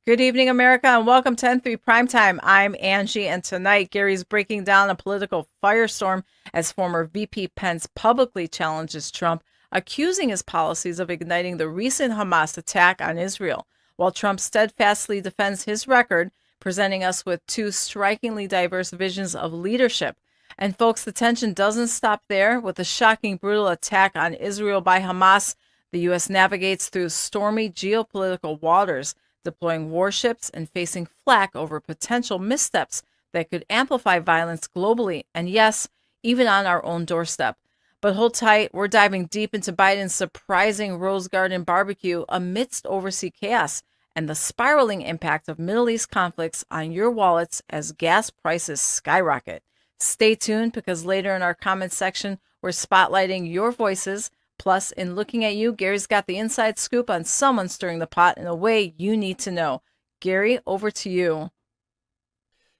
Good evening, America, and welcome to N3 Primetime. I'm Angie, and tonight Gary's breaking down a political firestorm as former VP Pence publicly challenges Trump, accusing his policies of igniting the recent Hamas attack on Israel, while Trump steadfastly defends his record, presenting us with two strikingly diverse visions of leadership. And folks, the tension doesn't stop there. With the shocking, brutal attack on Israel by Hamas, the U.S. navigates through stormy geopolitical waters, deploying warships and facing flack over potential missteps that could amplify violence globally, and yes, even on our own doorstep. But hold tight, we're diving deep into Biden's surprising Rose Garden barbecue amidst overseas chaos and the spiraling impact of Middle East conflicts on your wallets as gas prices skyrocket. Stay tuned, because later in our comments section, we're spotlighting your voices. Plus, in looking at you, Gary's got the inside scoop on someone stirring the pot in a way you need to know. Gary, over to you.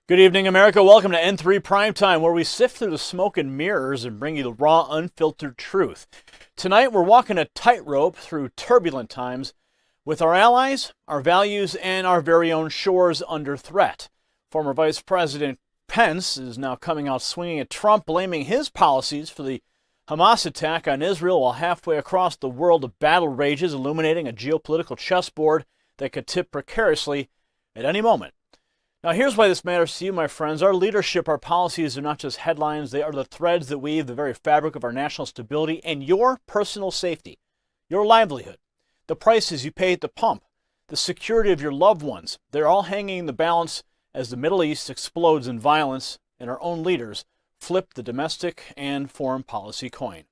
Good evening, America. Welcome to N3 Primetime, where we sift through the smoke and mirrors and bring you the raw, unfiltered truth. Tonight, we're walking a tightrope through turbulent times with our allies, our values, and our very own shores under threat. Former Vice President Pence is now coming out swinging at Trump, blaming his policies for the Hamas attack on Israel, while halfway across the world a battle rages, illuminating a geopolitical chessboard that could tip precariously at any moment. Now, here's why this matters to you, my friends. Our leadership, our policies are not just headlines. They are the threads that weave the very fabric of our national stability and your personal safety, your livelihood, the prices you pay at the pump, the security of your loved ones. They're all hanging in the balance as the Middle East explodes in violence and our own leaders flip the domestic and foreign policy coin.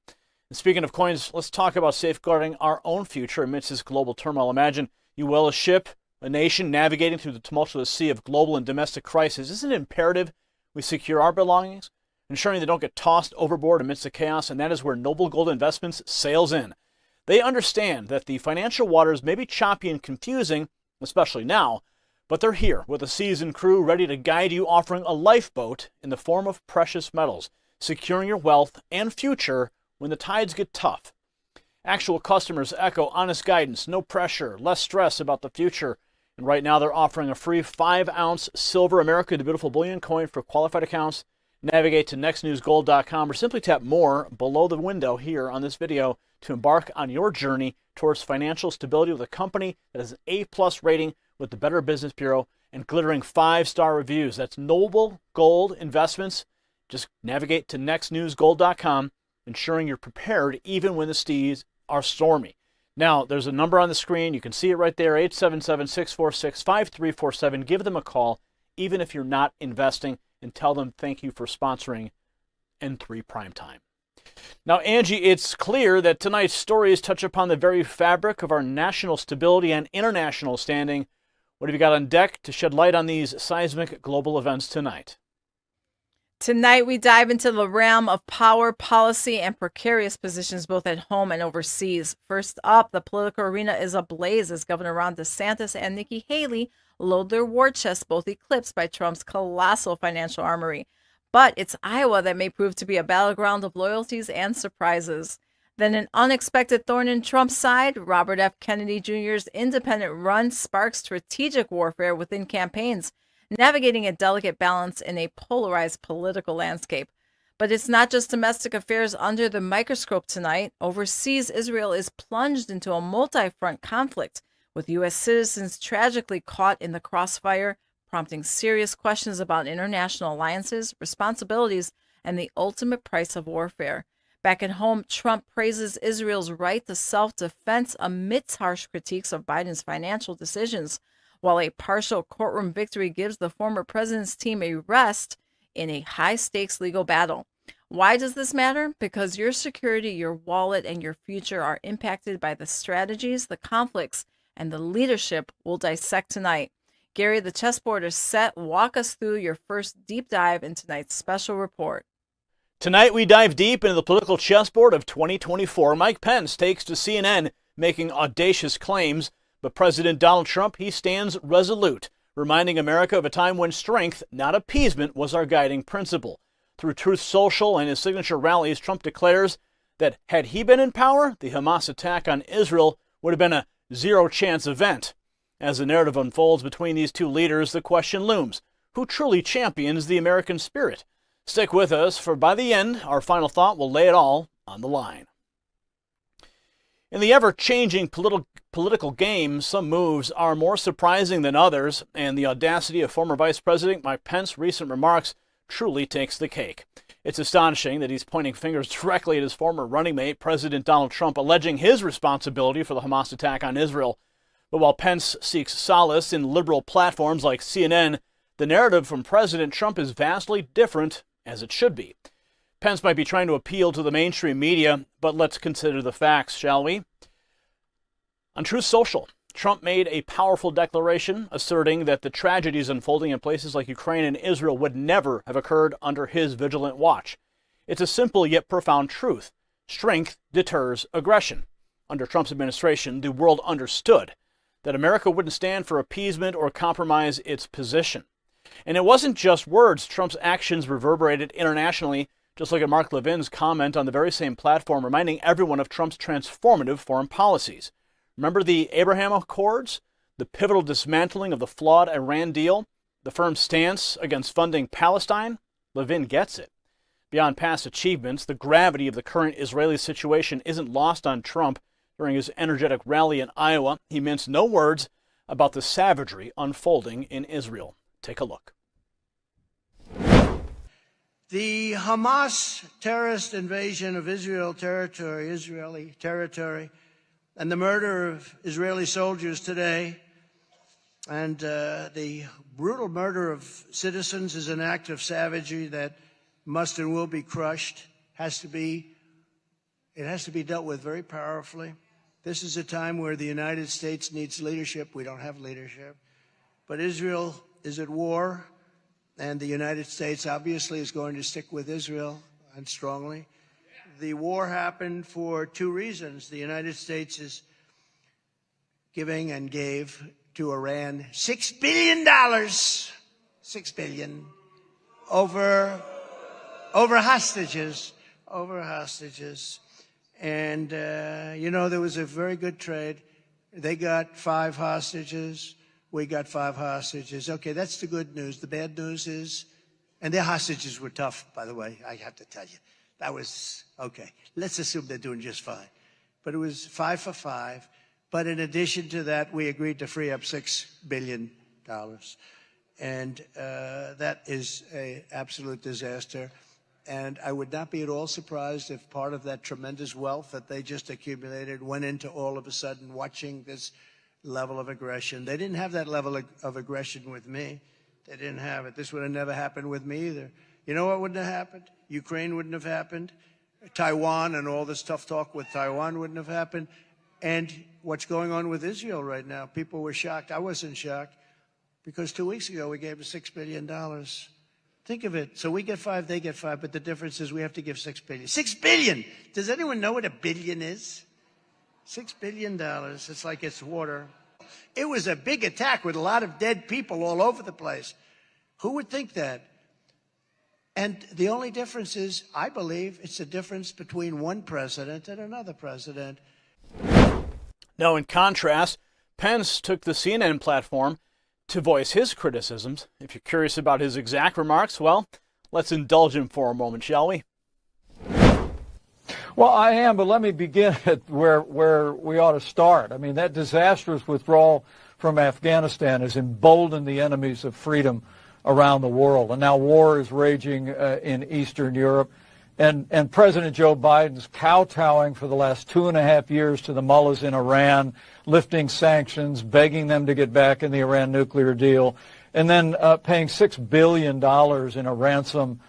And speaking of coins, let's talk about safeguarding our own future amidst this global turmoil. Imagine you will a ship, a nation navigating through the tumultuous sea of global and domestic crisis. Isn't it imperative we secure our belongings, ensuring they don't get tossed overboard amidst the chaos? And that is where Noble Gold Investments sails in. They understand that the financial waters may be choppy and confusing, especially now, but they're here with a seasoned crew ready to guide you, offering a lifeboat in the form of precious metals, securing your wealth and future when the tides get tough. Actual customers echo honest guidance, no pressure, less stress about the future. And right now they're offering a free 5-ounce silver America the Beautiful bullion coin for qualified accounts. Navigate to nextnewsgold.com or simply tap more below the window here on this video to embark on your journey towards financial stability with a company that has an A+ rating with the Better Business Bureau and glittering 5-star reviews. That's Noble Gold Investments. Just navigate to nextnewsgold.com, ensuring you're prepared even when the seas are stormy. Now, there's a number on the screen. You can see it right there, 877-646-5347. Give them a call, even if you're not investing, and tell them thank you for sponsoring N3 Primetime. Now, Angie, it's clear that tonight's stories touch upon the very fabric of our national stability and international standing. What have you got on deck to shed light on these seismic global events tonight? Tonight, we dive into the realm of power, policy, and precarious positions both at home and overseas. First up, the political arena is ablaze as Governor Ron DeSantis and Nikki Haley load their war chests, both eclipsed by Trump's colossal financial armory. But it's Iowa that may prove to be a battleground of loyalties and surprises. Then an unexpected thorn in Trump's side, Robert F. Kennedy Jr.'s independent run sparks strategic warfare within campaigns, navigating a delicate balance in a polarized political landscape. But it's not just domestic affairs under the microscope tonight. Overseas, Israel is plunged into a multi-front conflict, with U.S. citizens tragically caught in the crossfire, prompting serious questions about international alliances, responsibilities, and the ultimate price of warfare. Back at home, Trump praises Israel's right to self-defense amidst harsh critiques of Biden's financial decisions, while a partial courtroom victory gives the former president's team a rest in a high-stakes legal battle. Why does this matter? Because your security, your wallet, and your future are impacted by the strategies, the conflicts, and the leadership we'll dissect tonight. Gary, the chessboard is set. Walk us through your first deep dive in tonight's special report. Tonight, we dive deep into the political chessboard of 2024. Mike Pence takes to CNN, making audacious claims, but President Donald Trump, he stands resolute, reminding America of a time when strength, not appeasement, was our guiding principle. Through Truth Social and his signature rallies, Trump declares that had he been in power, the Hamas attack on Israel would have been a zero-chance event. As the narrative unfolds between these two leaders, the question looms: who truly champions the American spirit? Stick with us, for by the end, our final thought will lay it all on the line. In the ever-changing political game, some moves are more surprising than others, and the audacity of former Vice President Mike Pence's recent remarks truly takes the cake. It's astonishing that he's pointing fingers directly at his former running mate, President Donald Trump, alleging his responsibility for the Hamas attack on Israel. But while Pence seeks solace in liberal platforms like CNN, the narrative from President Trump is vastly different, as it should be. Pence might be trying to appeal to the mainstream media, but let's consider the facts, shall we? On Truth Social, Trump made a powerful declaration asserting that the tragedies unfolding in places like Ukraine and Israel would never have occurred under his vigilant watch. It's a simple yet profound truth. Strength deters aggression. Under Trump's administration, the world understood that America wouldn't stand for appeasement or compromise its position. And it wasn't just words. Trump's actions reverberated internationally, just like at Mark Levin's comment on the very same platform, reminding everyone of Trump's transformative foreign policies. Remember the Abraham Accords, the pivotal dismantling of the flawed Iran deal, the firm stance against funding Palestine? Levin gets it. Beyond past achievements, the gravity of the current Israeli situation isn't lost on Trump. During his energetic rally in Iowa, he minced no words about the savagery unfolding in Israel. Take a look. The Hamas terrorist invasion of Israeli territory, and the murder of Israeli soldiers today, and the brutal murder of citizens is an act of savagery that must and will be crushed. It has to be dealt with very powerfully. This is a time where the United States needs leadership. We don't have leadership. But Israel is at war, and the United States obviously is going to stick with Israel, and strongly. The war happened for two reasons. The United States is giving and gave to Iran $6 billion, $6 billion, over hostages. And, there was a very good trade. They got 5 hostages. We got 5 hostages. Okay, that's the good news. The bad news is, and their hostages were tough, by the way, I have to tell you. That was, okay, let's assume they're doing just fine. But it was 5 for 5. But in addition to that, we agreed to free up $6 billion. And that is an absolute disaster. And I would not be at all surprised if part of that tremendous wealth that they just accumulated went into all of a sudden watching this level of aggression. They didn't have that level of aggression with me. They didn't have it. This would have never happened with me either. You know what wouldn't have happened? Ukraine wouldn't have happened. Taiwan and all this tough talk with Taiwan wouldn't have happened. And what's going on with Israel right now, people were shocked. I wasn't shocked because 2 weeks ago we gave them $6 billion. Think of it. So we get 5, they get 5, but the difference is we have to give $6 billion. $6 billion! Does anyone know what a billion is? $6 billion. It's like it's water. It was a big attack with a lot of dead people all over the place. Who would think that? And the only difference is, I believe, it's the difference between one president and another president. Now, in contrast, Pence took the CNN platform to voice his criticisms. If you're curious about his exact remarks, well, let's indulge him for a moment, shall we? Well, I am, but let me begin at where we ought to start. I mean, that disastrous withdrawal from Afghanistan has emboldened the enemies of freedom around the world. And now war is raging in Eastern Europe. And President Joe Biden's kowtowing for the last 2.5 years to the mullahs in Iran, lifting sanctions, begging them to get back in the Iran nuclear deal, and then paying $6 billion in a ransom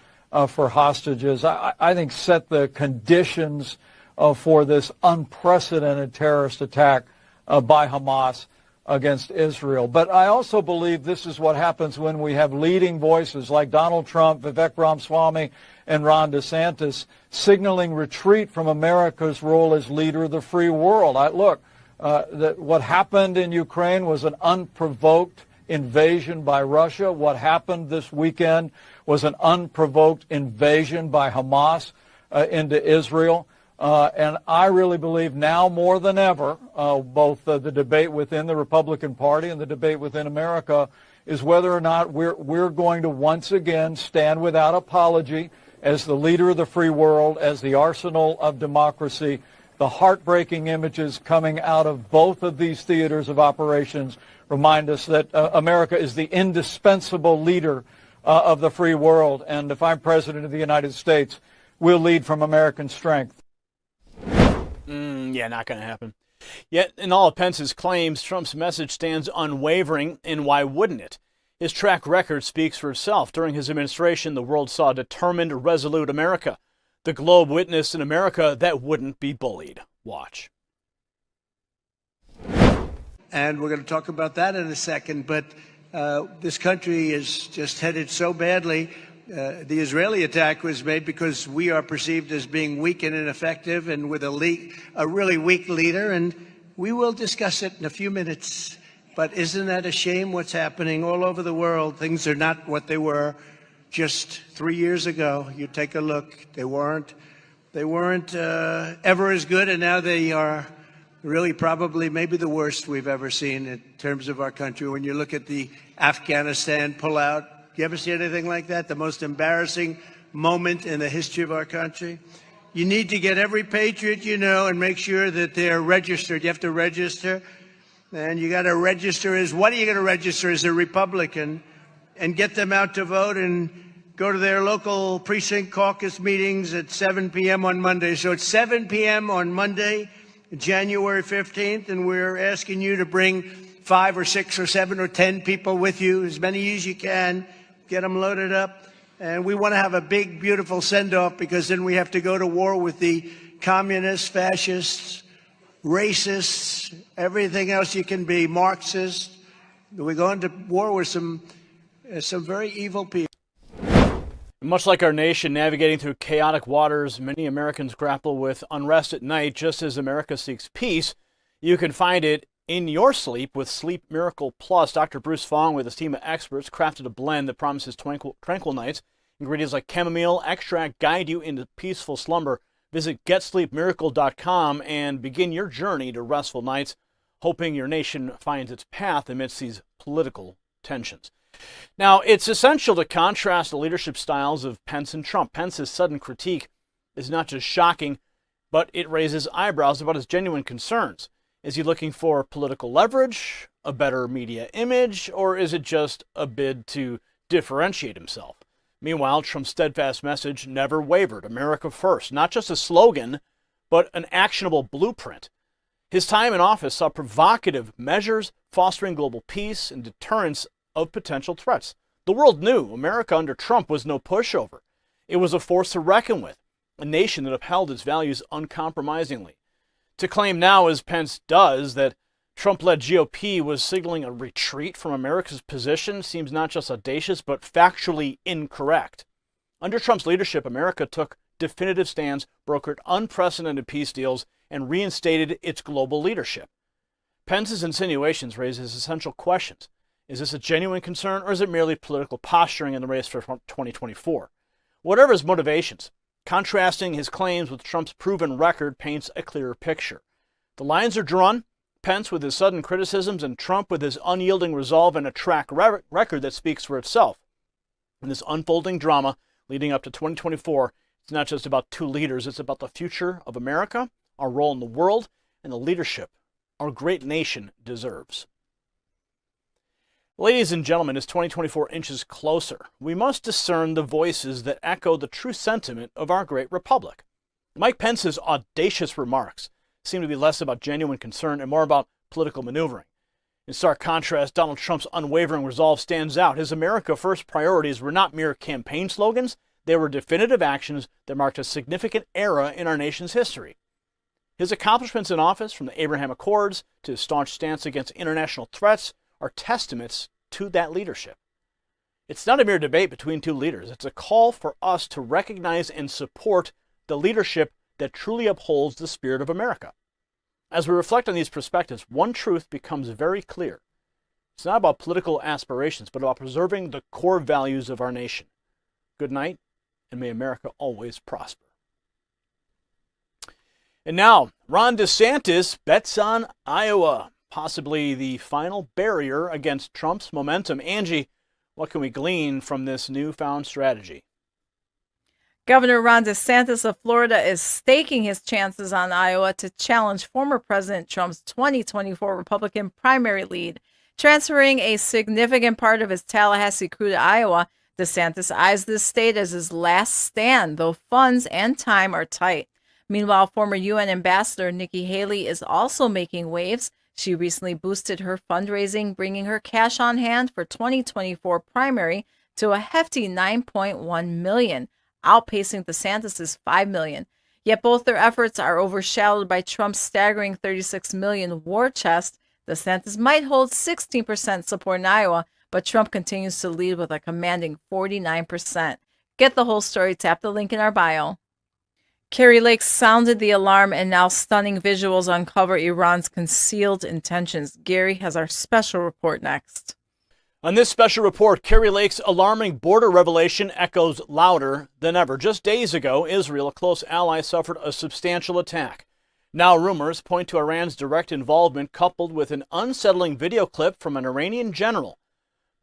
for hostages, I think set the conditions for this unprecedented terrorist attack by Hamas against Israel. But I also believe this is what happens when we have leading voices like Donald Trump, Vivek Ramaswamy, and Ron DeSantis signaling retreat from America's role as leader of the free world. What happened in Ukraine was an unprovoked invasion by Russia. What happened this weekend was an unprovoked invasion by Hamas into Israel. And I really believe now more than ever, both the debate within the Republican Party and the debate within America is whether or not we're going to once again stand without apology as the leader of the free world, as the arsenal of democracy. The heartbreaking images coming out of both of these theaters of operations remind us that America is the indispensable leader of the free world. And if I'm President of the United States, we'll lead from American strength. Yeah, not going to happen. Yet, in all of Pence's claims, Trump's message stands unwavering, and why wouldn't it? His track record speaks for itself. During his administration, the world saw a determined, resolute America. The globe witnessed an America that wouldn't be bullied. Watch. And we're going to talk about that in a second, but this country is just headed so badly. The Israeli attack was made because we are perceived as being weak and ineffective and with a really weak leader, and we will discuss it in a few minutes. But isn't that a shame what's happening all over the world? Things are not what they were just 3 years ago. You take a look. They weren't ever as good, and now they are really probably maybe the worst we've ever seen in terms of our country. When you look at the Afghanistan pullout, you ever see anything like that? The most embarrassing moment in the history of our country. You need to get every patriot you know and make sure that they're registered. You have to register. And you got to register what are you going to register as a Republican? And get them out to vote and go to their local precinct caucus meetings at 7 p.m. on Monday. So it's 7 p.m. on Monday, January 15th, and we're asking you to bring 5 or 6 or 7 or 10 people with you, as many as you can. Get them loaded up. And we want to have a big, beautiful send-off, because then we have to go to war with the communists, fascists, racists, everything else you can be, Marxists. We're going to war with some very evil people. Much like our nation navigating through chaotic waters, many Americans grapple with unrest at night. Just as America seeks peace, you can find it in your sleep with Sleep Miracle Plus. Dr. Bruce Fong with his team of experts crafted a blend that promises tranquil nights. Ingredients like chamomile extract guide you into peaceful slumber. Visit GetSleepMiracle.com and begin your journey to restful nights, hoping your nation finds its path amidst these political tensions. Now, it's essential to contrast the leadership styles of Pence and Trump. Pence's sudden critique is not just shocking, but it raises eyebrows about his genuine concerns. Is he looking for political leverage, a better media image, or is it just a bid to differentiate himself? Meanwhile, Trump's steadfast message never wavered. America first, not just a slogan, but an actionable blueprint. His time in office saw provocative measures fostering global peace and deterrence of potential threats. The world knew America under Trump was no pushover. It was a force to reckon with, a nation that upheld its values uncompromisingly. To claim now, as Pence does, that Trump-led GOP was signaling a retreat from America's position seems not just audacious, but factually incorrect. Under Trump's leadership, America took definitive stands, brokered unprecedented peace deals, and reinstated its global leadership. Pence's insinuations raise essential questions. Is this a genuine concern, or is it merely political posturing in the race for 2024? Whatever his motivations, contrasting his claims with Trump's proven record paints a clearer picture. The lines are drawn, Pence with his sudden criticisms and Trump with his unyielding resolve and a track record that speaks for itself. In this unfolding drama leading up to 2024, it's not just about two leaders, it's about the future of America, our role in the world, and the leadership our great nation deserves. Ladies and gentlemen, as 2024 inches closer, we must discern the voices that echo the true sentiment of our great republic. Mike Pence's audacious remarks seem to be less about genuine concern and more about political maneuvering. In stark contrast, Donald Trump's unwavering resolve stands out. His America First priorities were not mere campaign slogans, they were definitive actions that marked a significant era in our nation's history. His accomplishments in office, from the Abraham Accords to his staunch stance against international threats, are testaments to that leadership. It's not a mere debate between two leaders. It's a call for us to recognize and support the leadership that truly upholds the spirit of America. As we reflect on these perspectives, one truth becomes very clear. It's not about political aspirations, but about preserving the core values of our nation. Good night, and may America always prosper. And now, Ron DeSantis bets on Iowa, possibly the final barrier against Trump's momentum. Angie, what can we glean from this newfound strategy? Governor Ron DeSantis of Florida is staking his chances on Iowa to challenge former President Trump's 2024 Republican primary lead. Transferring a significant part of his Tallahassee crew to Iowa, DeSantis eyes this state as his last stand, though funds and time are tight. Meanwhile, former UN Ambassador Nikki Haley is also making waves. She recently boosted her fundraising, bringing her cash on hand for 2024 primary to a hefty $9.1 million, outpacing DeSantis' $5 million. Yet both their efforts are overshadowed by Trump's staggering $36 million war chest. DeSantis might hold 16% support in Iowa, but Trump continues to lead with a commanding 49%. Get the whole story, tap the link in our bio. Kari Lake sounded the alarm, and now stunning visuals uncover Iran's concealed intentions. Gary has our special report next. On this special report, Kari Lake's alarming border revelation echoes louder than ever. Just days ago, Israel, a close ally, suffered a substantial attack. Now rumors point to Iran's direct involvement, coupled with an unsettling video clip from an Iranian general.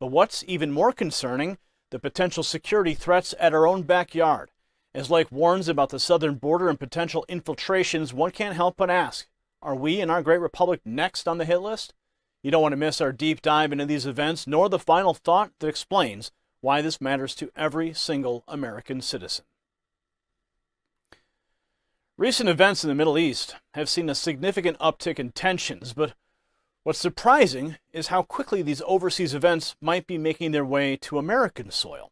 But what's even more concerning, the potential security threats at our own backyard. As Lake warns about the southern border and potential infiltrations, one can't help but ask, are we in our great republic next on the hit list? You don't want to miss our deep dive into these events, nor the final thought that explains why this matters to every single American citizen. Recent events in the Middle East have seen a significant uptick in tensions, but what's surprising is how quickly these overseas events might be making their way to American soil.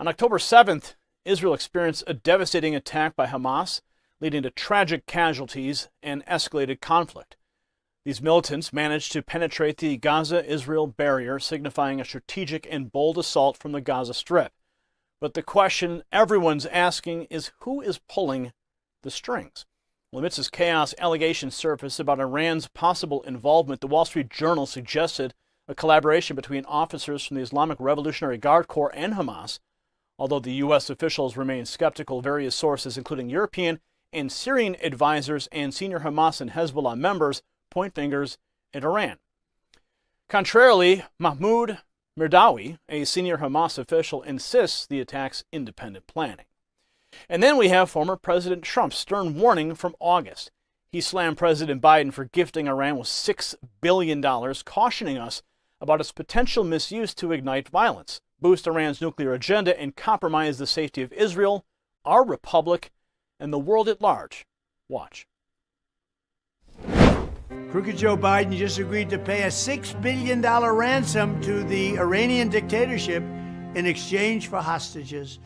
On October 7th, Israel experienced a devastating attack by Hamas, leading to tragic casualties and escalated conflict. These militants managed to penetrate the Gaza-Israel barrier, signifying a strategic and bold assault from the Gaza Strip. But the question everyone's asking is, who is pulling the strings? Well, amidst this chaos, allegations surfaced about Iran's possible involvement. The Wall Street Journal suggested a collaboration between officers from the Islamic Revolutionary Guard Corps and Hamas. Although the U.S. officials remain skeptical, various sources, including European and Syrian advisors and senior Hamas and Hezbollah members, point fingers at Iran. Contrarily, Mahmoud Mirdawi, a senior Hamas official, insists the attack's independent planning. And then we have former President Trump's stern warning from August. He slammed President Biden for gifting Iran with $6 billion, cautioning us about its potential misuse to ignite violence, boost Iran's nuclear agenda, and compromise the safety of Israel, our republic, and the world at large. Watch. Crooked Joe Biden just agreed to pay a $6 billion ransom to the Iranian dictatorship in exchange for hostages.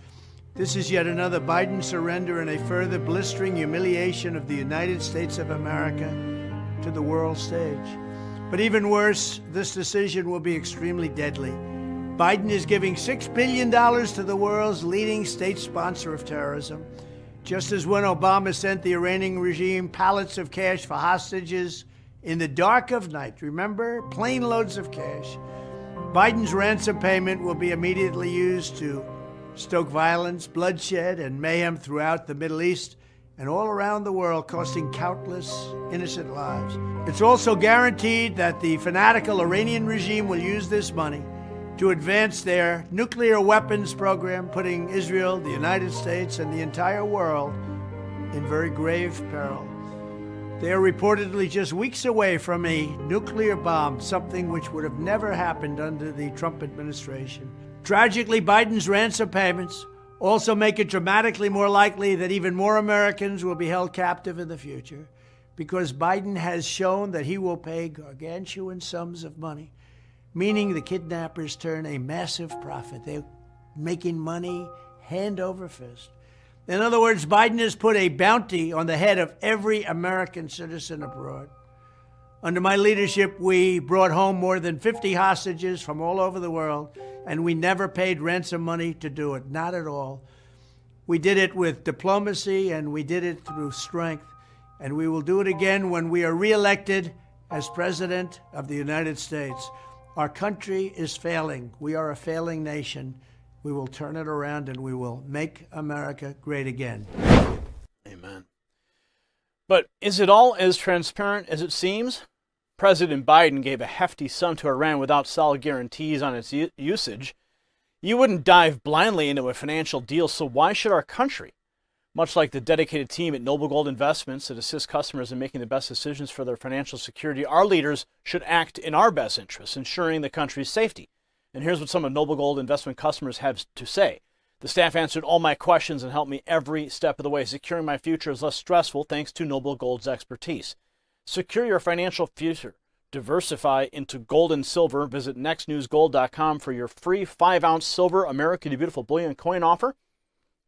This is yet another Biden surrender and a further blistering humiliation of the United States of America to the world stage. But even worse, this decision will be extremely deadly. Biden is giving $6 billion to the world's leading state sponsor of terrorism, just as when Obama sent the Iranian regime pallets of cash for hostages in the dark of night. Remember? Plane loads of cash. Biden's ransom payment will be immediately used to stoke violence, bloodshed, and mayhem throughout the Middle East and all around the world, costing countless innocent lives. It's also guaranteed that the fanatical Iranian regime will use this money to advance their nuclear weapons program, putting Israel, the United States, and the entire world in very grave peril. They are reportedly just weeks away from a nuclear bomb, something which would have never happened under the Trump administration. Tragically, Biden's ransom payments also make it dramatically more likely that even more Americans will be held captive in the future, because Biden has shown that he will pay gargantuan sums of money, meaning the kidnappers turn a massive profit. They're making money hand over fist. In other words, Biden has put a bounty on the head of every American citizen abroad. Under my leadership, we brought home more than 50 hostages from all over the world, and we never paid ransom money to do it, not at all. We did it with diplomacy, and we did it through strength, and we will do it again when we are reelected as President of the United States. Our country is failing. We are a failing nation. We will turn it around, and we will make America great again. Amen. But is it all as transparent as it seems? President Biden gave a hefty sum to Iran without solid guarantees on its usage. You wouldn't dive blindly into a financial deal, so why should our country? Much like the dedicated team at Noble Gold Investments that assists customers in making the best decisions for their financial security, our leaders should act in our best interests, ensuring the country's safety. And here's what some of Noble Gold Investment customers have to say. The staff answered all my questions and helped me every step of the way. Securing my future is less stressful thanks to Noble Gold's expertise. Secure your financial future. Diversify into gold and silver. Visit nextnewsgold.com for your free 5-ounce silver American the Beautiful bullion coin offer.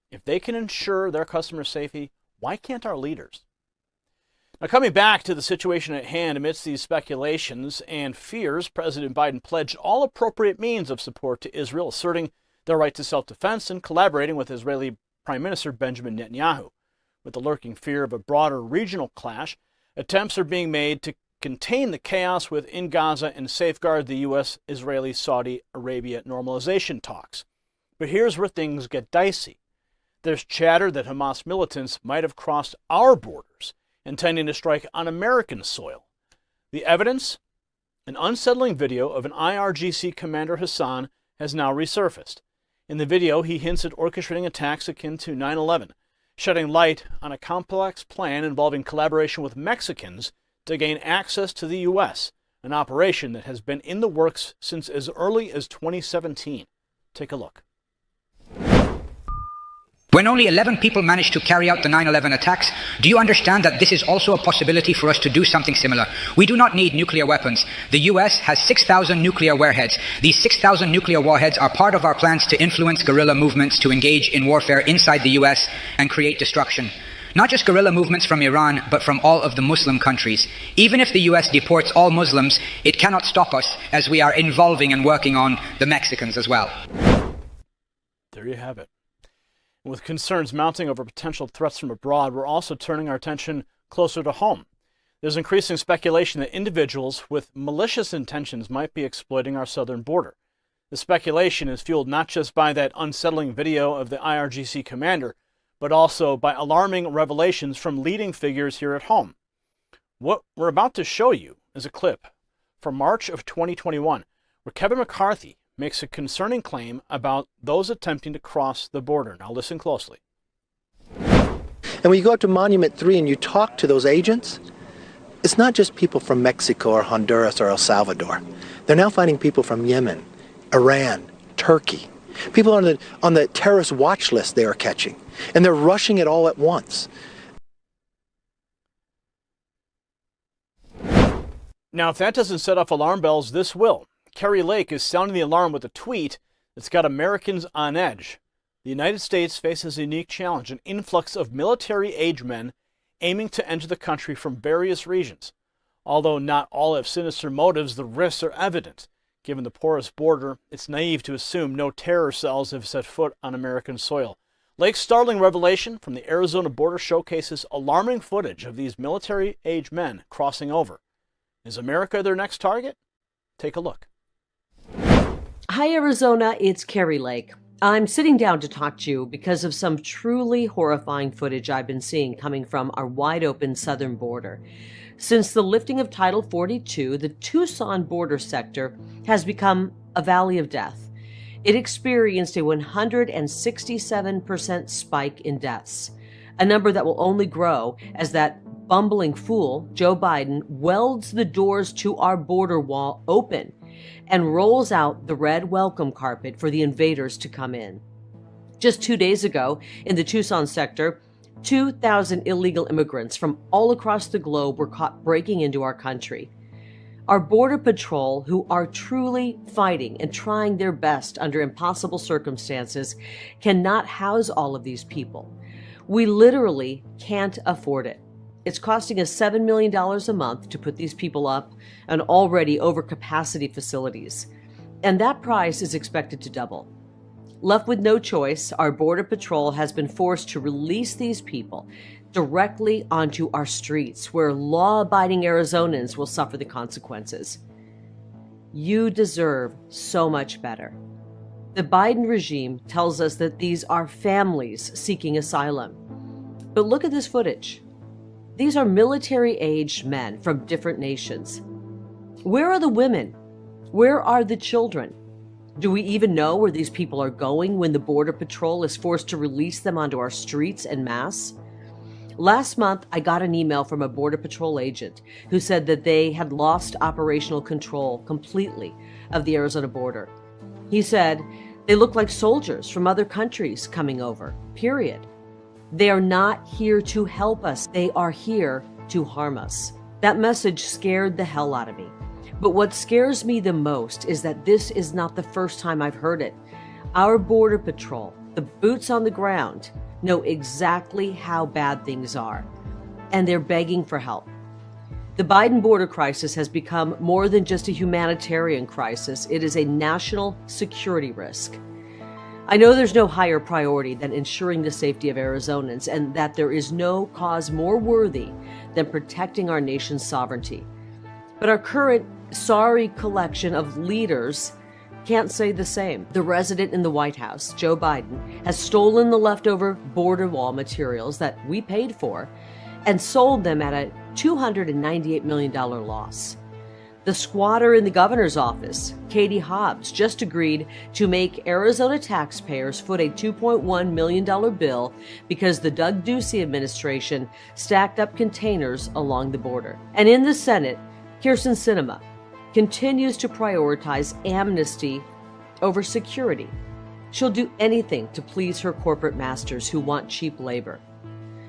If they can ensure their customers' safety, why can't our leaders? Now, coming back to the situation at hand, amidst these speculations and fears, President Biden pledged all appropriate means of support to Israel, asserting their right to self-defense and collaborating with Israeli Prime Minister Benjamin Netanyahu. With the lurking fear of a broader regional clash, attempts are being made to contain the chaos within Gaza and safeguard the U.S., Israeli, Saudi Arabia normalization talks. But here's where things get dicey. There's chatter that Hamas militants might have crossed our borders, intending to strike on American soil. The evidence? An unsettling video of an IRGC commander, Hassan, has now resurfaced. In the video, he hints at orchestrating attacks akin to 9/11, shedding light on a complex plan involving collaboration with Mexicans to gain access to the U.S., an operation that has been in the works since as early as 2017. Take a look. When only 11 people managed to carry out the 9/11 attacks, do you understand that this is also a possibility for us to do something similar? We do not need nuclear weapons. The US has 6,000 nuclear warheads. These 6,000 nuclear warheads are part of our plans to influence guerrilla movements to engage in warfare inside the US and create destruction. Not just guerrilla movements from Iran, but from all of the Muslim countries. Even if the US deports all Muslims, it cannot stop us, as we are involving and working on the Mexicans as well. There you have it. With concerns mounting over potential threats from abroad, we're also turning our attention closer to home. There's increasing speculation that individuals with malicious intentions might be exploiting our southern border. The speculation is fueled not just by that unsettling video of the IRGC commander, but also by alarming revelations from leading figures here at home. What we're about to show you is a clip from March of 2021, where Kevin McCarthy makes a concerning claim about those attempting to cross the border. Now listen closely. And when you go up to Monument 3 and you talk to those agents, it's not just people from Mexico or Honduras or El Salvador. They're now finding people from Yemen, Iran, Turkey. People on the terrorist watch list they are catching. And they're rushing it all at once. Now, if that doesn't set off alarm bells, this will. Kari Lake is sounding the alarm with a tweet that's got Americans on edge. The United States faces a unique challenge, an influx of military-age men aiming to enter the country from various regions. Although not all have sinister motives, the risks are evident. Given the porous border, it's naive to assume no terror cells have set foot on American soil. Lake's startling revelation from the Arizona border showcases alarming footage of these military-age men crossing over. Is America their next target? Take a look. Hi, Arizona. It's Kari Lake. I'm sitting down to talk to you because of some truly horrifying footage I've been seeing coming from our wide-open southern border. Since the lifting of Title 42, the Tucson border sector has become a valley of death. It experienced a 167% spike in deaths, a number that will only grow as that bumbling fool, Joe Biden, welds the doors to our border wall open and rolls out the red welcome carpet for the invaders to come in. Just 2 days ago, in the Tucson sector, 2,000 illegal immigrants from all across the globe were caught breaking into our country. Our Border Patrol, who are truly fighting and trying their best under impossible circumstances, cannot house all of these people. We literally can't afford it. It's costing us $7 million a month to put these people up in already overcapacity facilities. And that price is expected to double. Left with no choice, our Border Patrol has been forced to release these people directly onto our streets, where law-abiding Arizonans will suffer the consequences. You deserve so much better. The Biden regime tells us that these are families seeking asylum. But look at this footage. These are military-aged men from different nations. Where are the women? Where are the children? Do we even know where these people are going when the Border Patrol is forced to release them onto our streets en masse? Last month, I got an email from a Border Patrol agent who said that they had lost operational control completely of the Arizona border. He said, they look like soldiers from other countries coming over, period. They are not here to help us. They are here to harm us. That message scared the hell out of me. But what scares me the most is that this is not the first time I've heard it. Our Border Patrol, the boots on the ground, know exactly how bad things are, and they're begging for help. The Biden border crisis has become more than just a humanitarian crisis. It is a national security risk. I know there's no higher priority than ensuring the safety of Arizonans, and that there is no cause more worthy than protecting our nation's sovereignty. But our current sorry collection of leaders can't say the same. The resident in the White House, Joe Biden, has stolen the leftover border wall materials that we paid for and sold them at a $298 million loss. The squatter in the governor's office, Katie Hobbs, just agreed to make Arizona taxpayers foot a $2.1 million bill because the Doug Ducey administration stacked up containers along the border. And in the Senate, Kyrsten Sinema continues to prioritize amnesty over security. She'll do anything to please her corporate masters who want cheap labor.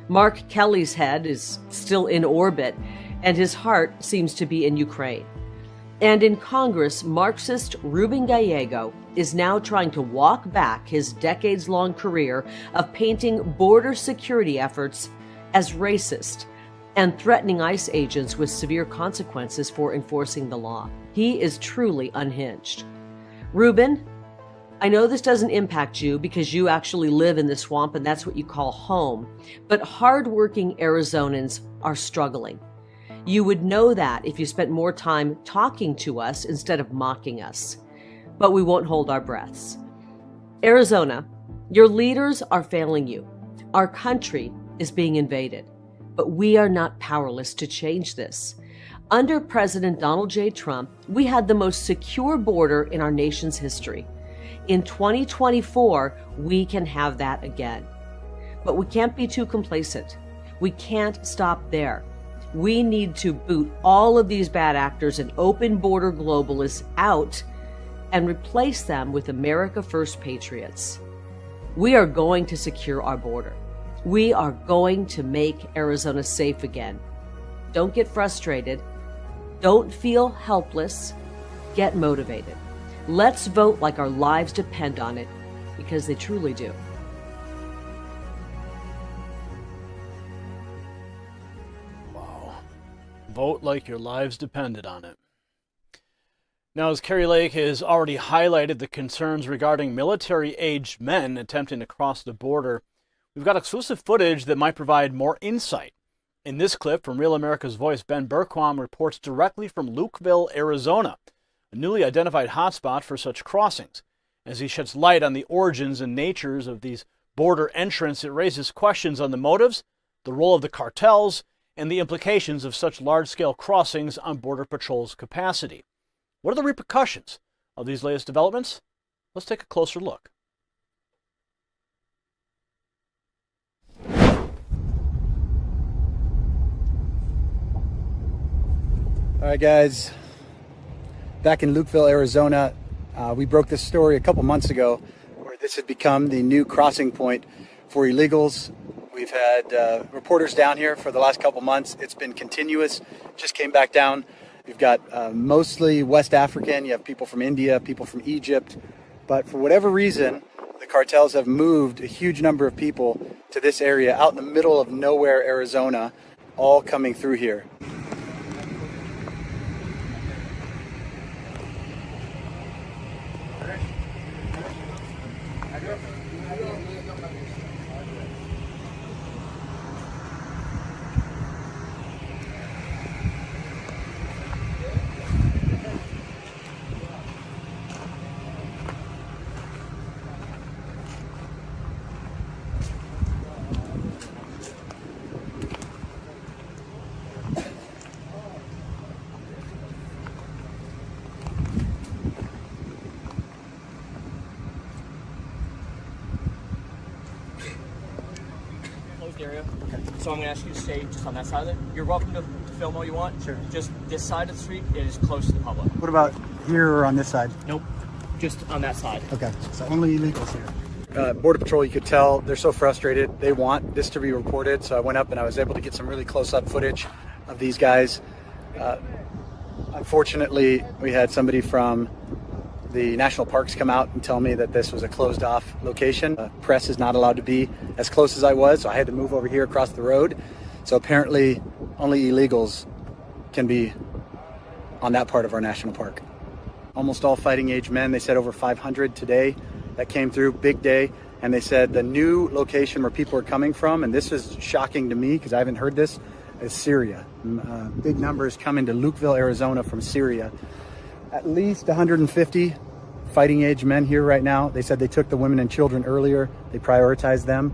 Mark Kelly's head is still in orbit, and his heart seems to be in Ukraine. And in Congress, Marxist Ruben Gallego is now trying to walk back his decades-long career of painting border security efforts as racist and threatening ICE agents with severe consequences for enforcing the law. He is truly unhinged. Ruben, I know this doesn't impact you because you actually live in the swamp and that's what you call home, but hardworking Arizonans are struggling. You would know that if you spent more time talking to us instead of mocking us. But we won't hold our breaths. Arizona, your leaders are failing you. Our country is being invaded. But we are not powerless to change this. Under President Donald J. Trump, we had the most secure border in our nation's history. In 2024, we can have that again. But we can't be too complacent. We can't stop there. We need to boot all of these bad actors and open border globalists out and replace them with America First patriots. We are going to secure our border. We are going to make Arizona safe again. Don't get frustrated. Don't feel helpless. Get motivated. Let's vote like our lives depend on it, because they truly do. Wow. Vote like your lives depended on it. Now, as Kari Lake has already highlighted the concerns regarding military-aged men attempting to cross the border, we've got exclusive footage that might provide more insight. In this clip from Real America's Voice, Ben Berquam reports directly from Lukeville, Arizona, a newly identified hotspot for such crossings. As he sheds light on the origins and natures of these border entrants, it raises questions on the motives, the role of the cartels, and the implications of such large-scale crossings on Border Patrol's capacity. What are the repercussions of these latest developments? Let's take a closer look. All right, guys, back in Lukeville, Arizona, we broke this story a couple months ago where this had become the new crossing point for illegals. We've had reporters down here for the last couple months. It's been continuous, just came back down. We've got mostly West African, you have people from India, people from Egypt, but for whatever reason, the cartels have moved a huge number of people to this area out in the middle of nowhere, Arizona, all coming through here. So I'm going to ask you to stay just on that side of it. You're welcome to film all you want. Sure. Just this side of the street is close to the public. What about here or on this side? Nope. Just on that side. Okay, so only illegals here. Border Patrol, you could tell, they're so frustrated. They want this to be reported, so I went up and I was able to get some really close-up footage of these guys. Unfortunately, we had somebody from the national parks come out and tell me that this was a closed-off location. Press is not allowed to be as close as I was, so I had to move over here across the road. So apparently, only illegals can be on that part of our national park. Almost all fighting-age men. They said over 500 today that came through, big day. And they said the new location where people are coming from, and this is shocking to me because I haven't heard this, is Syria. Big numbers coming to Lukeville, Arizona from Syria. At least 150 fighting-age men here right now. They said they took the women and children earlier. They prioritized them.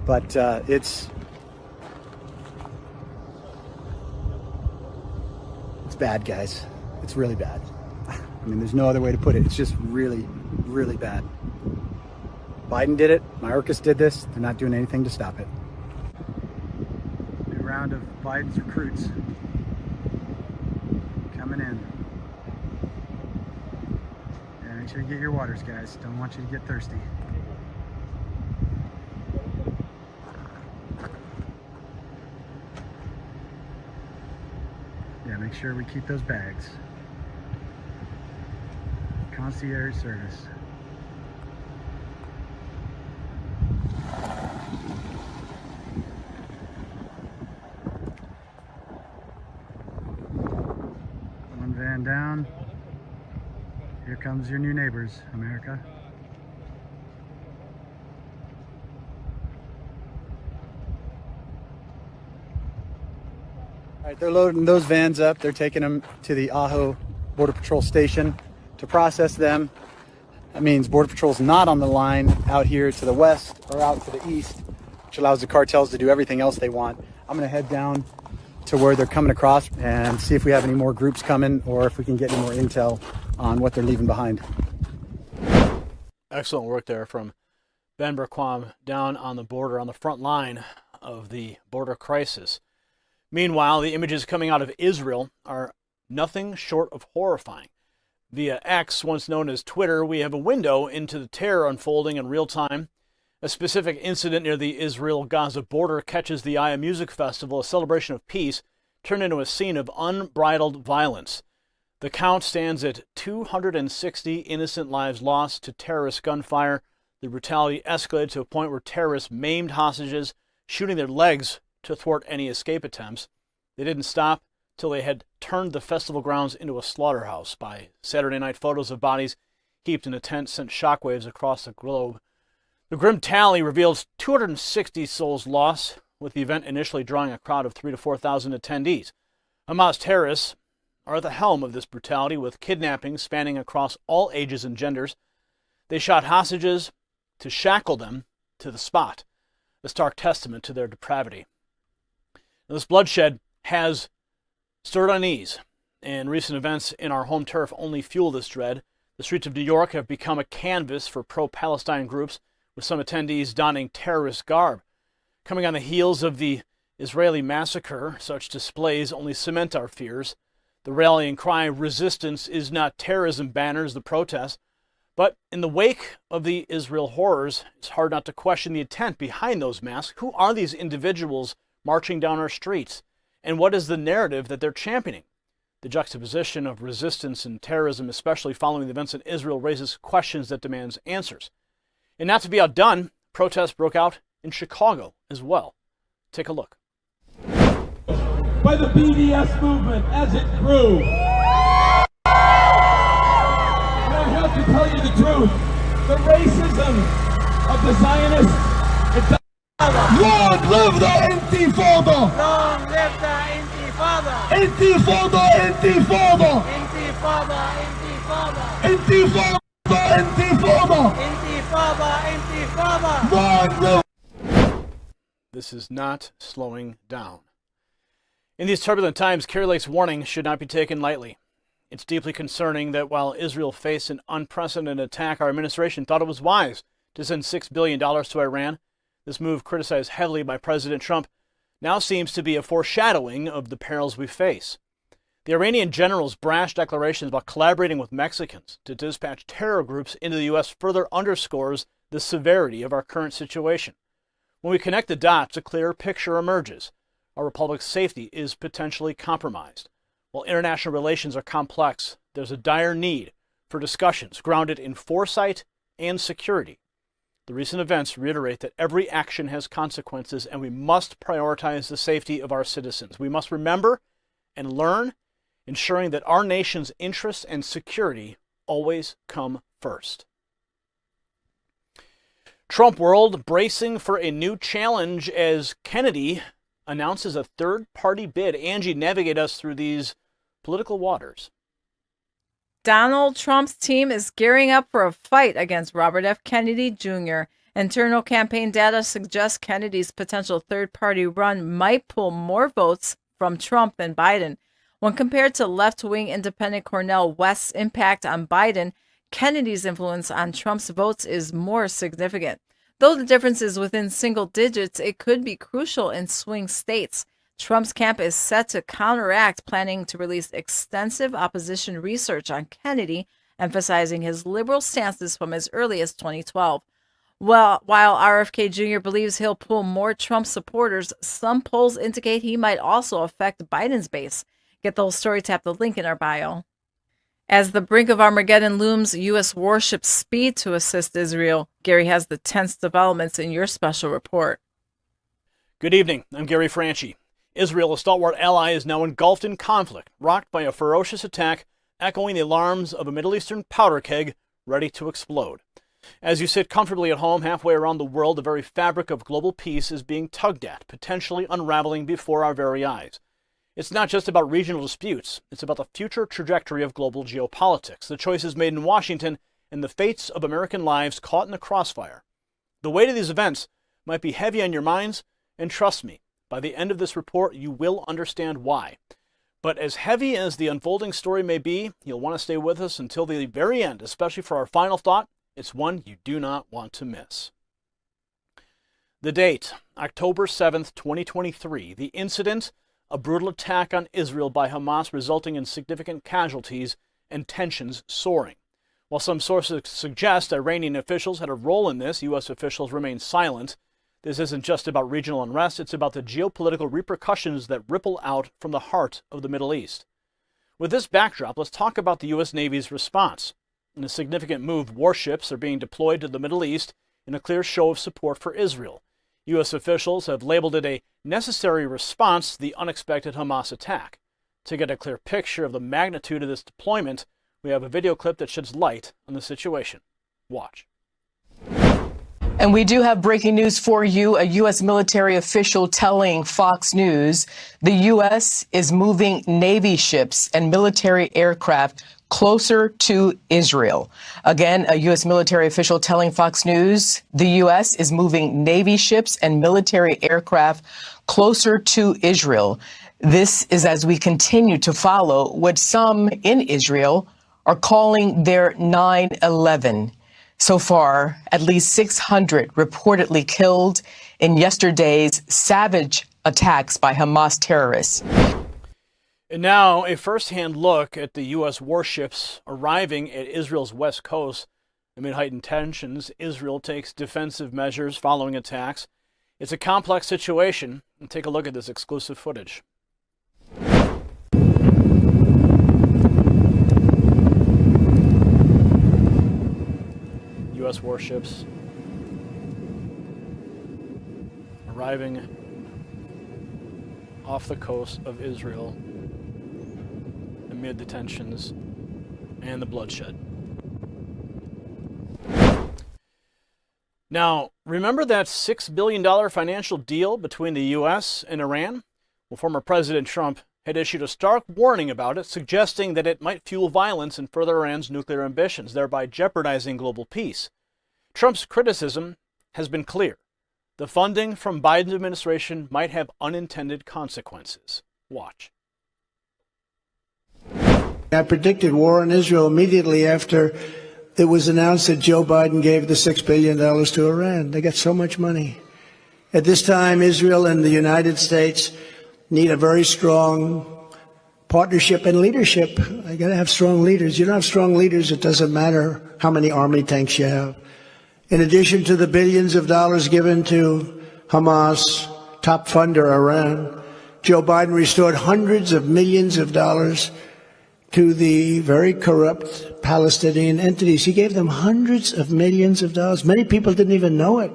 But it's bad, guys. It's really bad. I mean, there's no other way to put it. It's just really, really bad. Biden did it. Mayorkas did this. They're not doing anything to stop it. New round of Biden's recruits coming in. Yeah, make sure you get your waters, guys. Don't want you to get thirsty. Yeah, make sure we keep those bags. Concierge service. One van down. Here comes your new neighbors, America. All right, they're loading those vans up. They're taking them to the Ajo Border Patrol station to process them. That means Border Patrol's not on the line out here to the west or out to the east, which allows the cartels to do everything else they want. I'm gonna head down to where they're coming across and see if we have any more groups coming or if we can get any more intel on what they're leaving behind. Excellent work there from Ben Berquam down on the border, on the front line of the border crisis. Meanwhile, the images coming out of Israel are nothing short of horrifying. Via X, once known as Twitter, we have a window into the terror unfolding in real time. A specific incident near the Israel-Gaza border catches the eye. A music festival, a celebration of peace, turned into a scene of unbridled violence. The count stands at 260 innocent lives lost to terrorist gunfire. The brutality escalated to a point where terrorists maimed hostages, shooting their legs to thwart any escape attempts. They didn't stop till they had turned the festival grounds into a slaughterhouse. By Saturday night, photos of bodies heaped in a tent sent shockwaves across the globe. The grim tally reveals 260 souls lost, with the event initially drawing a crowd of 3,000 to 4,000 attendees. Hamas terrorists are at the helm of this brutality, with kidnappings spanning across all ages and genders. They shot hostages to shackle them to the spot, a stark testament to their depravity. Now, this bloodshed has stirred unease, and recent events in our home turf only fuel this dread. The streets of New York have become a canvas for pro-Palestine groups, with some attendees donning terrorist garb. Coming on the heels of the Israeli massacre, such displays only cement our fears. The rallying cry, "Resistance is not terrorism," banners the protests. But in the wake of the Israel horrors, it's hard not to question the intent behind those masks. Who are these individuals marching down our streets? And what is the narrative that they're championing? The juxtaposition of resistance and terrorism, especially following the events in Israel, raises questions that demands answers. And not to be outdone, protests broke out in Chicago as well. Take a look. By the BDS movement as it grew. And I have to tell you the truth. The racism of the Zionists. Long live the Intifada! Long live the Intifada! Intifada! Intifada! Intifada! Intifada! Intifada! Intifada! Intifada! Intifada! Long live! This is not slowing down. In these turbulent times, Kari Lake's warning should not be taken lightly. It's deeply concerning that while Israel faced an unprecedented attack, our administration thought it was wise to send $6 billion to Iran. This move, criticized heavily by President Trump, now seems to be a foreshadowing of the perils we face. The Iranian general's brash declarations about collaborating with Mexicans to dispatch terror groups into the U.S. further underscores the severity of our current situation. When we connect the dots, a clearer picture emerges. Our republic's safety is potentially compromised. While international relations are complex, there's a dire need for discussions grounded in foresight and security. The recent events reiterate that every action has consequences, and we must prioritize the safety of our citizens. We must remember and learn, ensuring that our nation's interests and security always come first. Trump world bracing for a new challenge as Kennedy announces a third-party bid. Angie, navigate us through these political waters. Donald Trump's team is gearing up for a fight against Robert F. Kennedy Jr. Internal campaign data suggests Kennedy's potential third-party run might pull more votes from Trump than Biden. When compared to left-wing independent Cornel West's impact on Biden, Kennedy's influence on Trump's votes is more significant. Though the difference is within single digits, it could be crucial in swing states. Trump's camp is set to counteract, planning to release extensive opposition research on Kennedy, emphasizing his liberal stances from as early as 2012. Well, while RFK Jr. believes he'll pull more Trump supporters, some polls indicate he might also affect Biden's base. Get the whole story, tap the link in our bio. As the brink of Armageddon looms, U.S. warships speed to assist Israel. Gary has the tense developments in your special report. Good evening. I'm Gary Franchi. Israel, a stalwart ally, is now engulfed in conflict, rocked by a ferocious attack, echoing the alarms of a Middle Eastern powder keg ready to explode. As you sit comfortably at home halfway around the world, the very fabric of global peace is being tugged at, potentially unraveling before our very eyes. It's not just about regional disputes. It's about the future trajectory of global geopolitics, the choices made in Washington, and the fates of American lives caught in the crossfire. The weight of these events might be heavy on your minds, and trust me, by the end of this report, you will understand why. But as heavy as the unfolding story may be, you'll want to stay with us until the very end, especially for our final thought. It's one you do not want to miss. The date, October 7th, 2023. The incident, a brutal attack on Israel by Hamas resulting in significant casualties and tensions soaring. While some sources suggest Iranian officials had a role in this, U.S. officials remain silent. This isn't just about regional unrest, it's about the geopolitical repercussions that ripple out from the heart of the Middle East. With this backdrop, let's talk about the U.S. Navy's response. In a significant move, warships are being deployed to the Middle East in a clear show of support for Israel. U.S. officials have labeled it a necessary response to the unexpected Hamas attack. To get a clear picture of the magnitude of this deployment, we have a video clip that sheds light on the situation. Watch. And we do have breaking news for you. A U.S. military official telling Fox News the U.S. is moving Navy ships and military aircraft closer to Israel. Again, a U.S. military official telling Fox News the U.S. is moving Navy ships and military aircraft closer to Israel. This is as we continue to follow what some in Israel are calling their 9/11. So far, at least 600 reportedly killed in yesterday's savage attacks by Hamas terrorists. And now, a first-hand look at the U.S. warships arriving at Israel's west coast. Amid heightened tensions, Israel takes defensive measures following attacks. It's a complex situation. And take a look at this exclusive footage. U.S. warships arriving off the coast of Israel amid the tensions and the bloodshed. Now, remember that $6 billion financial deal between the U.S. and Iran? Well, former President Trump had issued a stark warning about it, suggesting that it might fuel violence and further Iran's nuclear ambitions, thereby jeopardizing global peace. Trump's criticism has been clear. The funding from Biden's administration might have unintended consequences. Watch. I predicted war on Israel immediately after it was announced that Joe Biden gave the $6 billion to Iran. They got so much money. At this time, Israel and the United States need a very strong partnership and leadership. I got to have strong leaders. You don't have strong leaders, it doesn't matter how many army tanks you have. In addition to the billions of dollars given to Hamas, top funder Iran, Joe Biden restored hundreds of millions of dollars to the very corrupt Palestinian entities. He gave them hundreds of millions of dollars. Many people didn't even know it.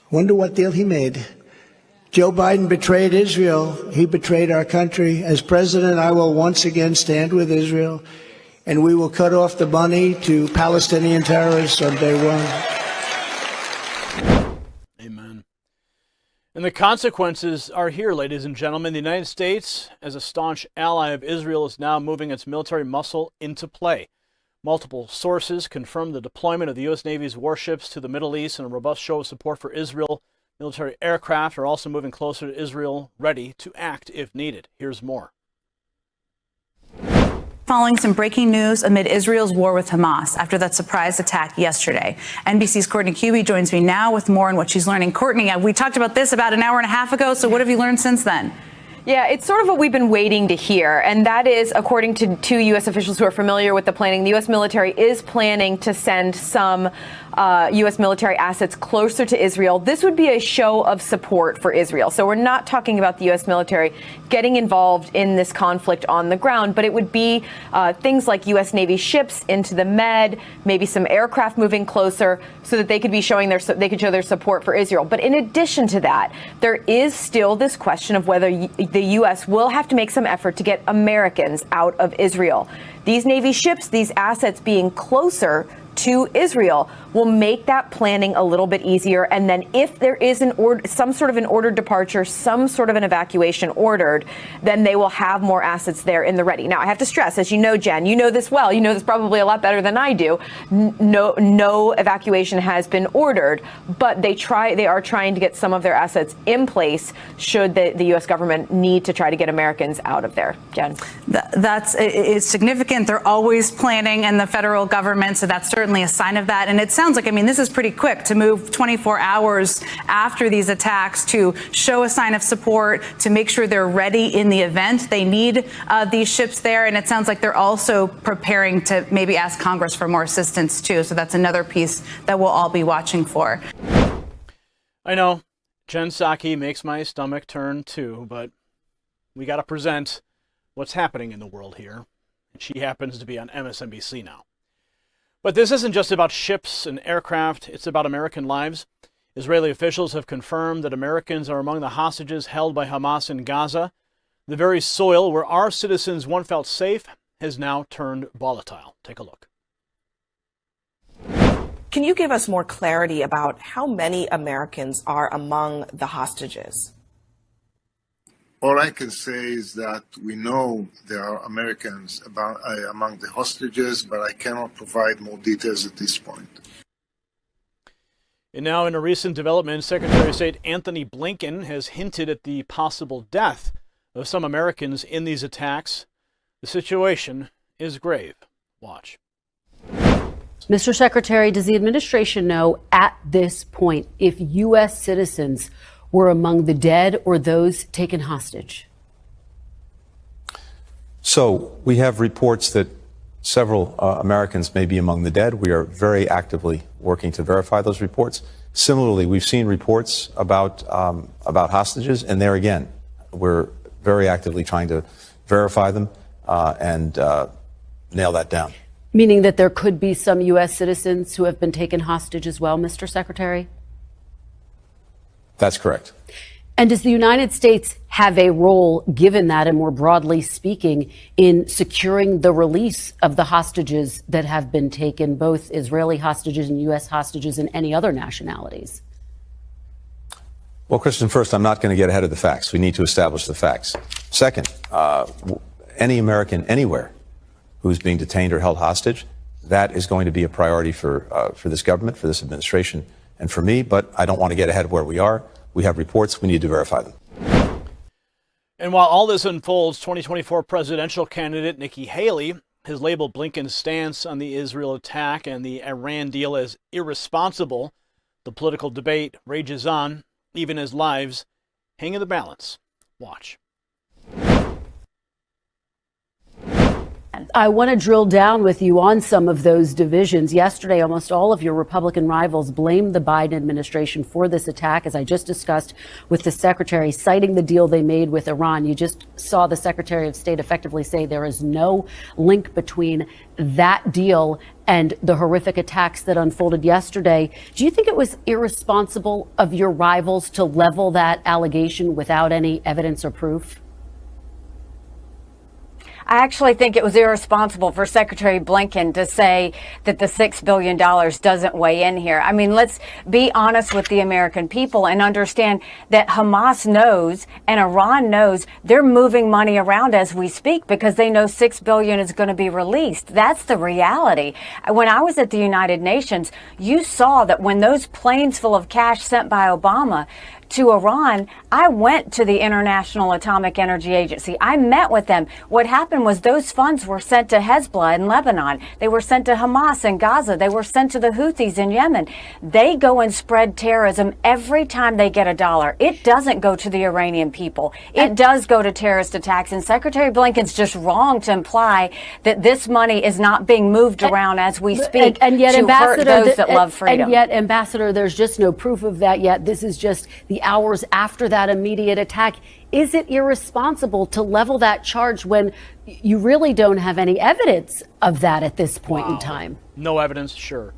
Wonder what deal he made. Joe Biden betrayed Israel. He betrayed our country. As president, I will once again stand with Israel, and we will cut off the money to Palestinian terrorists on day one. Amen. And the consequences are here, ladies and gentlemen. The United States, as a staunch ally of Israel, is now moving its military muscle into play. Multiple sources confirm the deployment of the U.S. Navy's warships to the Middle East, and a robust show of support for Israel. Military aircraft are also moving closer to Israel, ready to act if needed. Here's more. Following some breaking news amid Israel's war with Hamas after that surprise attack yesterday. NBC's Courtney Cubey joins me now with more on what she's learning. Courtney, we talked about this about an hour and a half ago, so what have you learned since then? Yeah, it's sort of what we've been waiting to hear, and that is, according to two U.S. officials who are familiar with the planning, the U.S. military is planning to send some U.S. military assets closer to Israel. This would be a show of support for Israel. So we're not talking about the U.S. military getting involved in this conflict on the ground, but it would be things like U.S. Navy ships into the Med, maybe some aircraft moving closer so that they could be showing they could show their support for Israel. But in addition to that, there is still this question of whether the U.S. will have to make some effort to get Americans out of Israel. These Navy ships, these assets being closer to Israel will make that planning a little bit easier. And then if there is some sort of an ordered departure, some sort of an evacuation ordered, then they will have more assets there in the ready. Now, I have to stress, as you know, Jen, you know this well, you know this probably a lot better than I do. No evacuation has been ordered, but they are trying to get some of their assets in place should the U.S. government need to try to get Americans out of there. Jen. That's significant. They're always planning in the federal government, so that's certainly a sign of that. And it sounds like, this is pretty quick to move 24 hours after these attacks to show a sign of support, to make sure they're ready in the event they need these ships there. And it sounds like they're also preparing to maybe ask Congress for more assistance, too. So that's another piece that we'll all be watching for. I know. Jen Psaki makes my stomach turn, too, but we got to present what's happening in the world here. And she happens to be on MSNBC now. But this isn't just about ships and aircraft, it's about American lives. Israeli officials have confirmed that Americans are among the hostages held by Hamas in Gaza. The very soil where our citizens once felt safe has now turned volatile. Take a look. Can you give us more clarity about how many Americans are among the hostages? All I can say is that we know there are Americans among the hostages, but I cannot provide more details at this point. And now, in a recent development, Secretary of State Anthony Blinken has hinted at the possible death of some Americans in these attacks. The situation is grave. Watch. Mr. Secretary, does the administration know at this point if U.S. citizens were among the dead or those taken hostage? So we have reports that several Americans may be among the dead. We are very actively working to verify those reports. Similarly, we've seen reports about hostages, and there again, we're very actively trying to verify them and nail that down. Meaning that there could be some U.S. citizens who have been taken hostage as well, Mr. Secretary? That's correct. And does the United States have a role, given that, and more broadly speaking, in securing the release of the hostages that have been taken, both Israeli hostages and U.S. hostages and any other nationalities? Well, Kristen, first, I'm not going to get ahead of the facts. We need to establish the facts. Second, any American anywhere who's being detained or held hostage, that is going to be a priority for this government, for this administration, and for me, but I don't want to get ahead of where we are. We have reports. We need to verify them. And while all this unfolds, 2024 presidential candidate Nikki Haley has labeled Blinken's stance on the Israel attack and the Iran deal as irresponsible. The political debate rages on. even as lives hang in the balance. Watch. I want to drill down with you on some of those divisions. Yesterday, almost all of your Republican rivals blamed the Biden administration for this attack, as I just discussed with the secretary, citing the deal they made with Iran. You just saw the Secretary of State effectively say there is no link between that deal and the horrific attacks that unfolded yesterday. Do you think it was irresponsible of your rivals to level that allegation without any evidence or proof? I actually think it was irresponsible for Secretary Blinken to say that the $6 billion doesn't weigh in here. I mean, let's be honest with the American people and understand that Hamas knows and Iran knows they're moving money around as we speak because they know $6 billion is going to be released. That's the reality. When I was at the United Nations, you saw that when those planes full of cash sent by Obama to Iran, I went to the International Atomic Energy Agency. I met with them. What happened was those funds were sent to Hezbollah in Lebanon. They were sent to Hamas in Gaza. They were sent to the Houthis in Yemen. They go and spread terrorism every time they get a dollar. It doesn't go to the Iranian people. It does go to terrorist attacks. And Secretary Blinken's just wrong to imply that this money is not being moved around as we speak and yet, to Ambassador, hurt those that love freedom. And yet, Ambassador, there's just no proof of that yet. This is just the hours after that immediate attack. Is it irresponsible to level that charge when you really don't have any evidence of that at this point in time? No evidence, sure.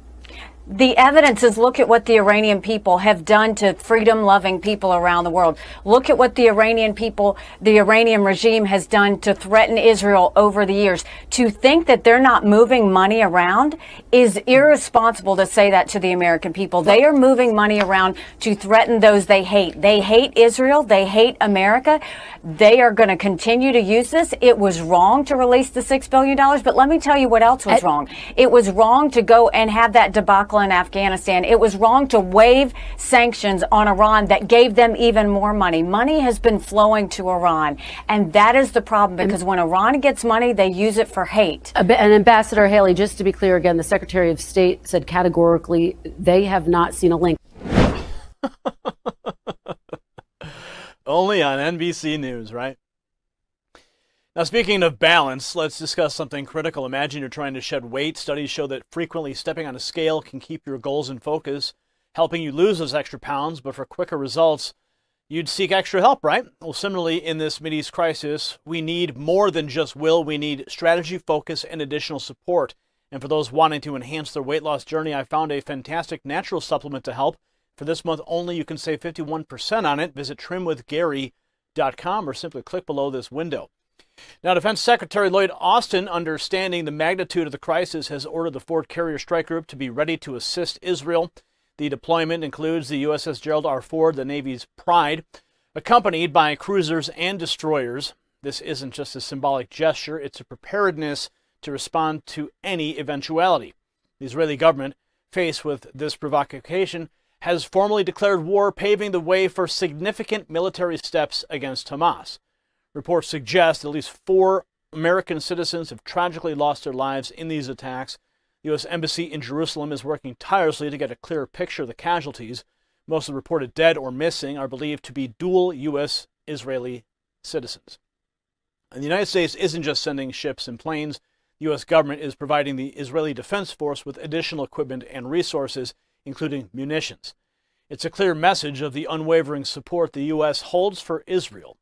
The evidence is, look at what the Iranian people have done to freedom-loving people around the world. Look at what the Iranian people, the Iranian regime has done to threaten Israel over the years. To think that they're not moving money around is irresponsible to say that to the American people. They are moving money around to threaten those they hate. They hate Israel. They hate America. They are going to continue to use this. It was wrong to release the $6 billion, but let me tell you what else was wrong. It was wrong to go and have that debacle in Afghanistan. It was wrong to waive sanctions on Iran that gave them even more money. Money has been flowing to Iran, and that is the problem, because when Iran gets money, they use it for hate. And Ambassador Haley, just to be clear again, the Secretary of State said categorically they have not seen a link. Only on NBC News, right? Now, speaking of balance, let's discuss something critical. Imagine you're trying to shed weight. Studies show that frequently stepping on a scale can keep your goals in focus, helping you lose those extra pounds. But for quicker results, you'd seek extra help, right? Well, similarly, in this Mideast crisis, we need more than just will. We need strategy, focus, and additional support. And for those wanting to enhance their weight loss journey, I found a fantastic natural supplement to help. For this month only, you can save 51% on it. Visit trimwithgary.com or simply click below this window. Now, Defense Secretary Lloyd Austin, understanding the magnitude of the crisis, has ordered the Ford Carrier Strike Group to be ready to assist Israel. The deployment includes the USS Gerald R. Ford, the Navy's pride, accompanied by cruisers and destroyers. This isn't just a symbolic gesture, it's a preparedness to respond to any eventuality. The Israeli government, faced with this provocation, has formally declared war, paving the way for significant military steps against Hamas. Reports suggest at least 4 American citizens have tragically lost their lives in these attacks. The U.S. Embassy in Jerusalem is working tirelessly to get a clearer picture of the casualties. Most of the reported dead or missing are believed to be dual U.S.-Israeli citizens. And the United States isn't just sending ships and planes. The U.S. government is providing the Israeli Defense Force with additional equipment and resources, including munitions. It's a clear message of the unwavering support the U.S. holds for Israel.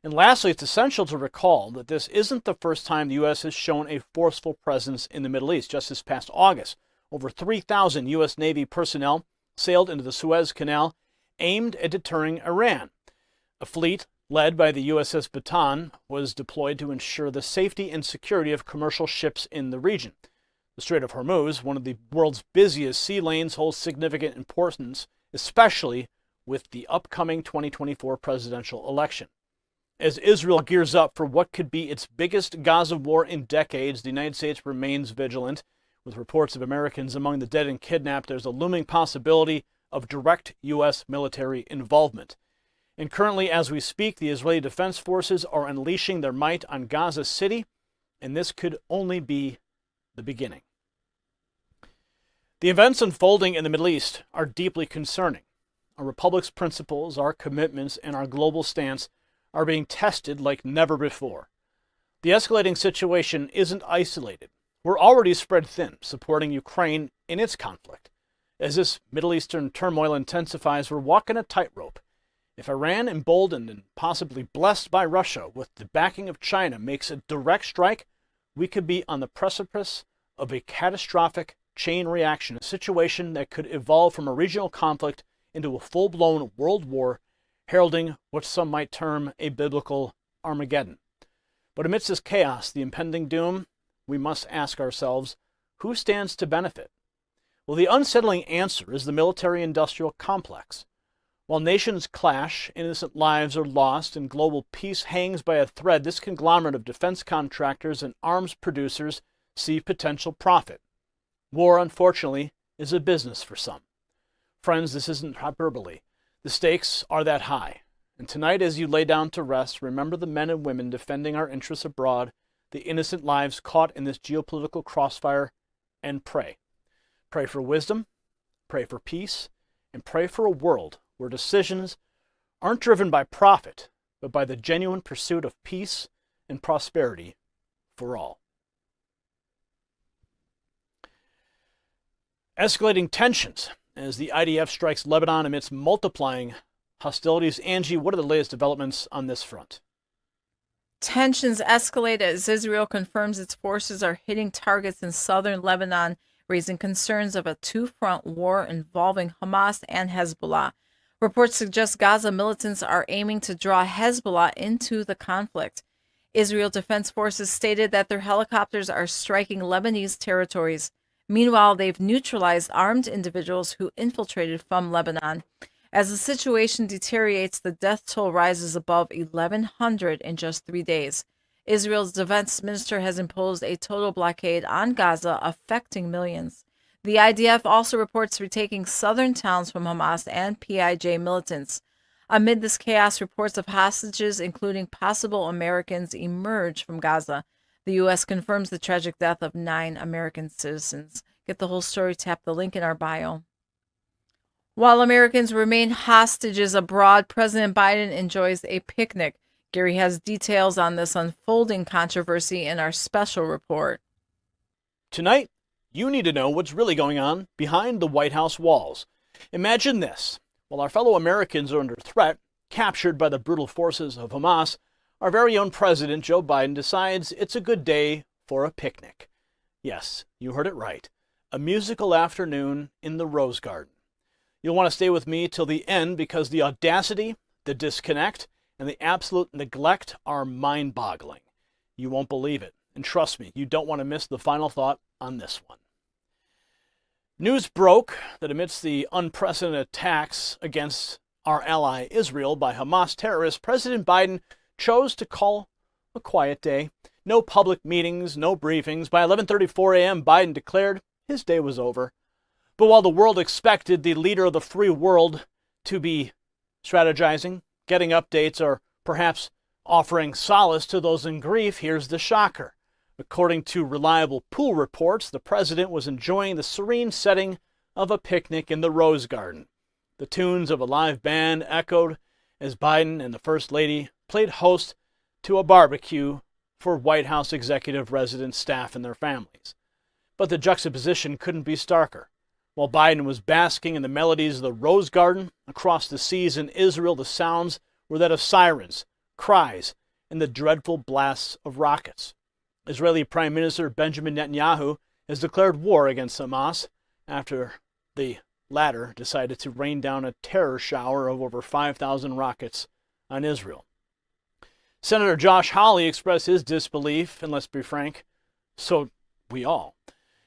And lastly, it's essential to recall that this isn't the first time the U.S. has shown a forceful presence in the Middle East. Just this past August, over 3,000 U.S. Navy personnel sailed into the Suez Canal aimed at deterring Iran. A fleet led by the USS Bataan was deployed to ensure the safety and security of commercial ships in the region. The Strait of Hormuz, one of the world's busiest sea lanes, holds significant importance, especially with the upcoming 2024 presidential election. As Israel gears up for what could be its biggest Gaza war in decades, the United States remains vigilant. With reports of Americans among the dead and kidnapped, there's a looming possibility of direct U.S. military involvement. And currently, as we speak, the Israeli Defense Forces are unleashing their might on Gaza City, and this could only be the beginning. The events unfolding in the Middle East are deeply concerning. Our republic's principles, our commitments, and our global stance are being tested like never before. The escalating situation isn't isolated. We're already spread thin, supporting Ukraine in its conflict. As this Middle Eastern turmoil intensifies, we're walking a tightrope. If Iran, emboldened and possibly blessed by Russia with the backing of China, makes a direct strike, we could be on the precipice of a catastrophic chain reaction, a situation that could evolve from a regional conflict into a full-blown world war, heralding what some might term a biblical Armageddon. But amidst this chaos, the impending doom, we must ask ourselves, who stands to benefit? Well, the unsettling answer is the military-industrial complex. While nations clash, innocent lives are lost, and global peace hangs by a thread, this conglomerate of defense contractors and arms producers see potential profit. War, unfortunately, is a business for some. Friends, this isn't hyperbole. The stakes are that high. And tonight, as you lay down to rest, remember the men and women defending our interests abroad, the innocent lives caught in this geopolitical crossfire, and pray. Pray for wisdom, pray for peace, and pray for a world where decisions aren't driven by profit, but by the genuine pursuit of peace and prosperity for all. Escalating tensions as the IDF strikes Lebanon amidst multiplying hostilities. Angie, what are the latest developments on this front? Tensions escalate as Israel confirms its forces are hitting targets in southern Lebanon, raising concerns of a two-front war involving Hamas and Hezbollah. Reports suggest Gaza militants are aiming to draw Hezbollah into the conflict. Israel Defense Forces stated that their helicopters are striking Lebanese territories. Meanwhile, they've neutralized armed individuals who infiltrated from Lebanon. As the situation deteriorates, the death toll rises above 1,100 in just 3 days. Israel's defense minister has imposed a total blockade on Gaza, affecting millions. The IDF also reports retaking southern towns from Hamas and PIJ militants. Amid this chaos, reports of hostages, including possible Americans, emerge from Gaza. The U.S. confirms the tragic death of 9 American citizens. Get the whole story, tap the link in our bio. While Americans remain hostages abroad, President Biden enjoys a picnic. Gary has details on this unfolding controversy in our special report. Tonight, you need to know what's really going on behind the White House walls. Imagine this. While our fellow Americans are under threat, captured by the brutal forces of Hamas, our very own President Joe Biden decides it's a good day for a picnic. Yes, you heard it right. A musical afternoon in the Rose Garden. You'll want to stay with me till the end because the audacity, the disconnect, and the absolute neglect are mind-boggling. You won't believe it. And trust me, you don't want to miss the final thought on this one. News broke that amidst the unprecedented attacks against our ally Israel by Hamas terrorists, President Biden chose to call a quiet day. No public meetings, no briefings. By 11:34 a.m., Biden declared his day was over. But while the world expected the leader of the free world to be strategizing, getting updates, or perhaps offering solace to those in grief, here's the shocker. According to reliable pool reports, the president was enjoying the serene setting of a picnic in the Rose Garden. The tunes of a live band echoed as Biden and the First Lady played host to a barbecue for White House executive resident staff and their families. But the juxtaposition couldn't be starker. While Biden was basking in the melodies of the Rose Garden, across the seas in Israel, the sounds were that of sirens, cries, and the dreadful blasts of rockets. Israeli Prime Minister Benjamin Netanyahu has declared war against Hamas after the latter decided to rain down a terror shower of over 5,000 rockets on Israel. Senator Josh Hawley expressed his disbelief, and let's be frank, so we all.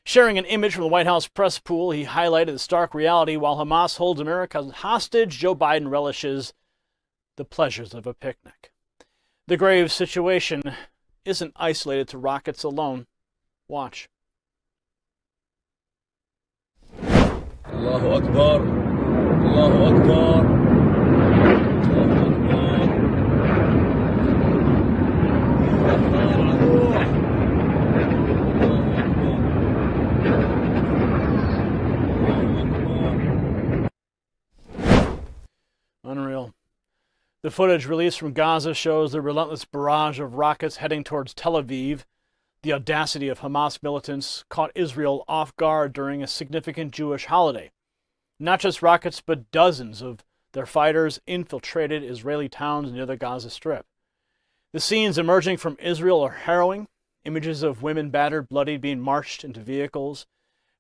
Sharing an image from the White House press pool, he highlighted the stark reality. While Hamas holds America hostage, Joe Biden relishes the pleasures of a picnic. The grave situation isn't isolated to rockets alone. Watch. Allahu Akbar. Allahu Akbar. The footage released from Gaza shows the relentless barrage of rockets heading towards Tel Aviv. The audacity of Hamas militants caught Israel off guard during a significant Jewish holiday. Not just rockets, but dozens of their fighters infiltrated Israeli towns near the Gaza Strip. The scenes emerging from Israel are harrowing. Images of women battered, bloodied, being marched into vehicles.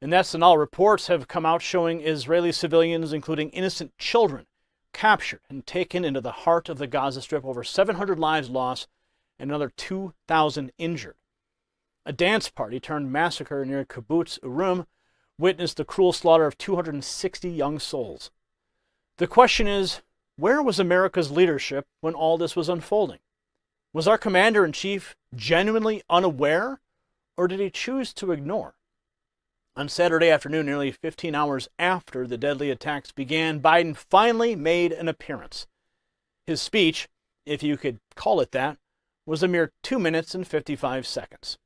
And that's not all. Reports have come out showing Israeli civilians, including innocent children, captured and taken into the heart of the Gaza Strip. Over 700 lives lost and another 2,000 injured. A dance party turned massacre near Kibbutz Urim witnessed the cruel slaughter of 260 young souls. The question is, where was America's leadership when all this was unfolding? Was our commander-in-chief genuinely unaware, or did he choose to ignore? On Saturday afternoon, nearly 15 hours after the deadly attacks began, Biden finally made an appearance. His speech, if you could call it that, was a mere 2 minutes and 55 seconds.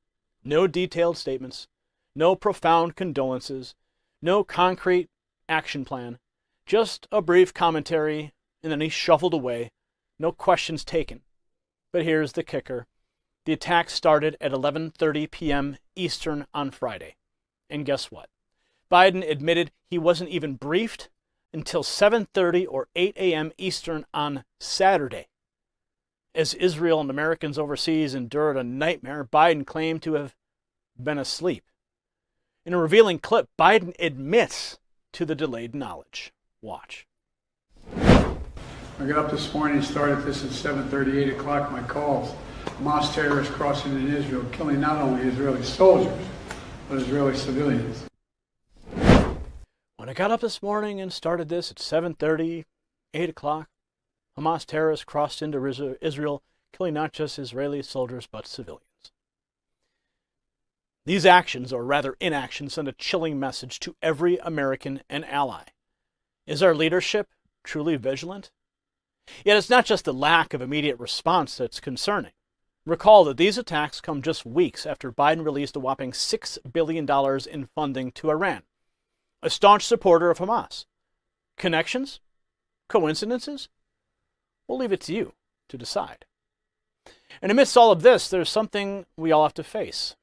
No detailed statements, no profound condolences, no concrete action plan, just a brief commentary, and then he shuffled away, no questions taken. But here's the kicker. The attack started at 11:30 p.m. Eastern on Friday. And guess what? Biden admitted he wasn't even briefed until 7:30 or 8 a.m. Eastern on Saturday. As Israel and Americans overseas endured a nightmare, Biden claimed to have been asleep. In a revealing clip, Biden admits to the delayed knowledge. Watch. I got up this morning and started this at 7:30, 8 o'clock, my calls. Hamas terrorists crossing in Israel, killing not only Israeli soldiers, but Israeli civilians. When I got up this morning and started this at 7:30, 8 o'clock, Hamas terrorists crossed into Israel, killing not just Israeli soldiers, but civilians. These actions, or rather inaction, send a chilling message to every American and ally. Is our leadership truly vigilant? Yet it's not just the lack of immediate response that's concerning. Recall that these attacks come just weeks after Biden released a whopping $6 billion in funding to Iran, a staunch supporter of Hamas. Connections? Coincidences? We'll leave it to you to decide. And amidst all of this, there's something we all have to face.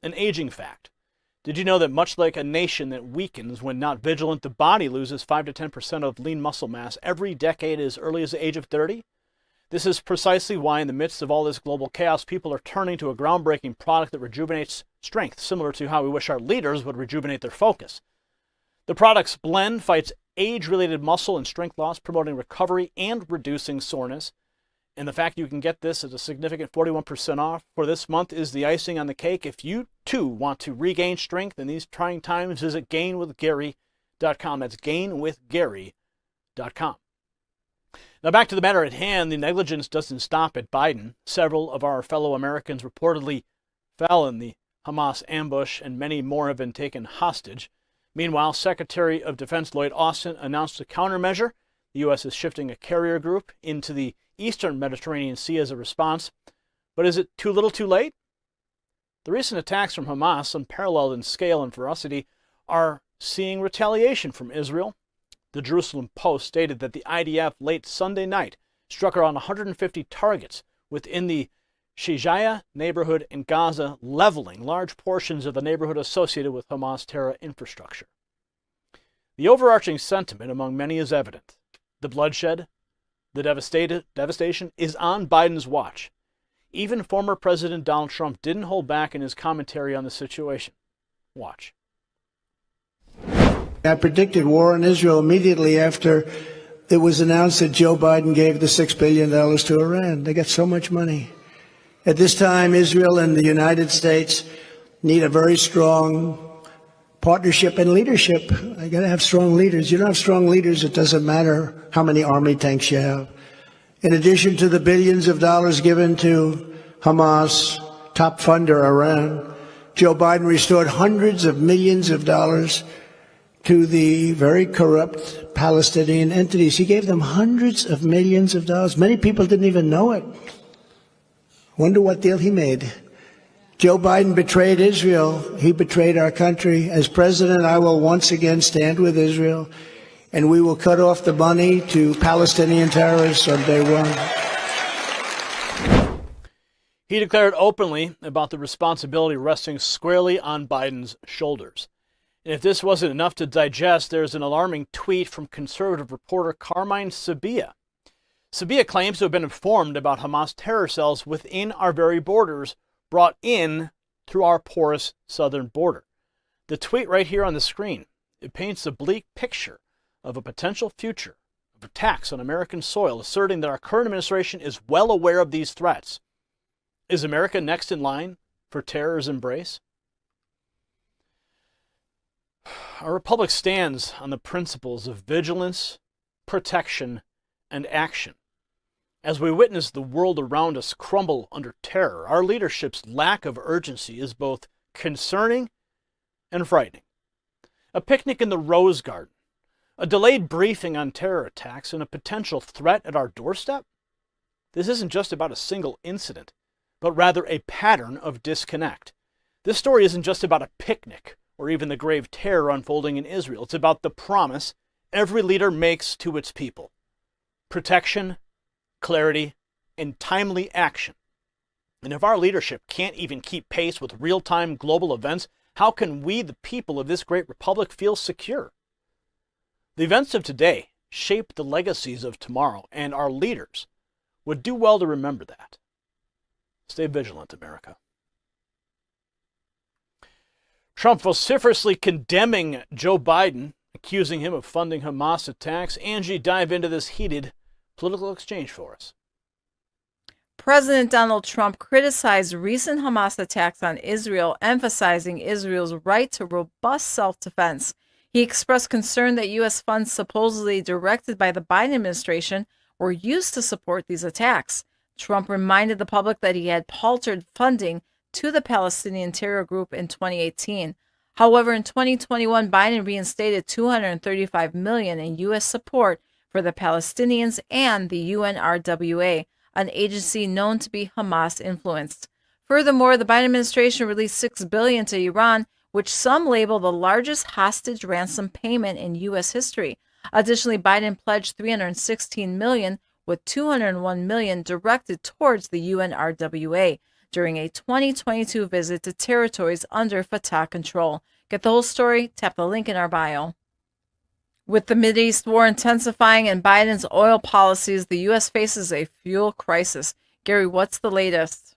An aging fact. Did you know that much like a nation that weakens when not vigilant, the body loses 5 to 10% of lean muscle mass every decade as early as the age of 30? This is precisely why in the midst of all this global chaos, people are turning to a groundbreaking product that rejuvenates strength, similar to how we wish our leaders would rejuvenate their focus. The product's blend fights age-related muscle and strength loss, promoting recovery and reducing soreness. And the fact you can get this at a significant 41% off for this month is the icing on the cake. If you, too, want to regain strength in these trying times, visit gainwithgary.com. That's gainwithgary.com. Now back to the matter at hand, the negligence doesn't stop at Biden. Several of our fellow Americans reportedly fell in the Hamas ambush, and many more have been taken hostage. Meanwhile, Secretary of Defense Lloyd Austin announced a countermeasure. The U.S. is shifting a carrier group into the Eastern Mediterranean Sea as a response. But is it too little too late? The recent attacks from Hamas, unparalleled in scale and ferocity, are seeing retaliation from Israel. The Jerusalem Post stated that the IDF late Sunday night struck around 150 targets within the Shijaya neighborhood in Gaza, leveling large portions of the neighborhood associated with Hamas terror infrastructure. The overarching sentiment among many is evident. The bloodshed, the devastation is on Biden's watch. Even former President Donald Trump didn't hold back in his commentary on the situation. Watch. I predicted war on Israel immediately after it was announced that Joe Biden gave the $6 billion to Iran. They got so much money. At this time, Israel and the United States need a very strong partnership and leadership. I got to have strong leaders. You don't have strong leaders, it doesn't matter how many army tanks you have. In addition to the billions of dollars given to Hamas, top funder Iran, Joe Biden restored hundreds of millions of dollars to the very corrupt Palestinian entities. He gave them hundreds of millions of dollars. Many people didn't even know it. Wonder what deal he made. Joe Biden betrayed Israel. He betrayed our country. As president, I will once again stand with Israel and we will cut off the money to Palestinian terrorists on day one. He declared openly about the responsibility resting squarely on Biden's shoulders. And if this wasn't enough to digest, there's an alarming tweet from conservative reporter Carmine Sabia. Sabia claims to have been informed about Hamas terror cells within our very borders, brought in through our porous southern border. The tweet right here on the screen, it paints a bleak picture of a potential future of attacks on American soil, asserting that our current administration is well aware of these threats. Is America next in line for terror's embrace? Our republic stands on the principles of vigilance, protection, and action. As we witness the world around us crumble under terror, our leadership's lack of urgency is both concerning and frightening. A picnic in the Rose Garden, a delayed briefing on terror attacks, and a potential threat at our doorstep? This isn't just about a single incident, but rather a pattern of disconnect. This story isn't just about a picnic or even the grave terror unfolding in Israel. It's about the promise every leader makes to its people: protection, clarity, and timely action. And if our leadership can't even keep pace with real-time global events, how can we, the people of this great republic, feel secure? The events of today shape the legacies of tomorrow, and our leaders would do well to remember that. Stay vigilant, America. Trump vociferously condemning Joe Biden, accusing him of funding Hamas attacks. Angie, dive into this heated political exchange for us. President Donald Trump criticized recent Hamas attacks on Israel, emphasizing Israel's right to robust self-defense. He expressed concern that U.S. funds supposedly directed by the Biden administration were used to support these attacks. Trump reminded the public that he had halted funding to the Palestinian terror group in 2018. However, in 2021, Biden reinstated $235 million in U.S. support for the Palestinians and the UNRWA, an agency known to be Hamas-influenced. Furthermore, the Biden administration released $6 billion to Iran, which some label the largest hostage ransom payment in U.S. history. Additionally, Biden pledged $316 million, with $201 million directed towards the UNRWA during a 2022 visit to territories under Fatah control. Get the whole story? Tap the link in our bio. With the Mideast war intensifying and Biden's oil policies, the U.S. faces a fuel crisis. Gary, what's the latest?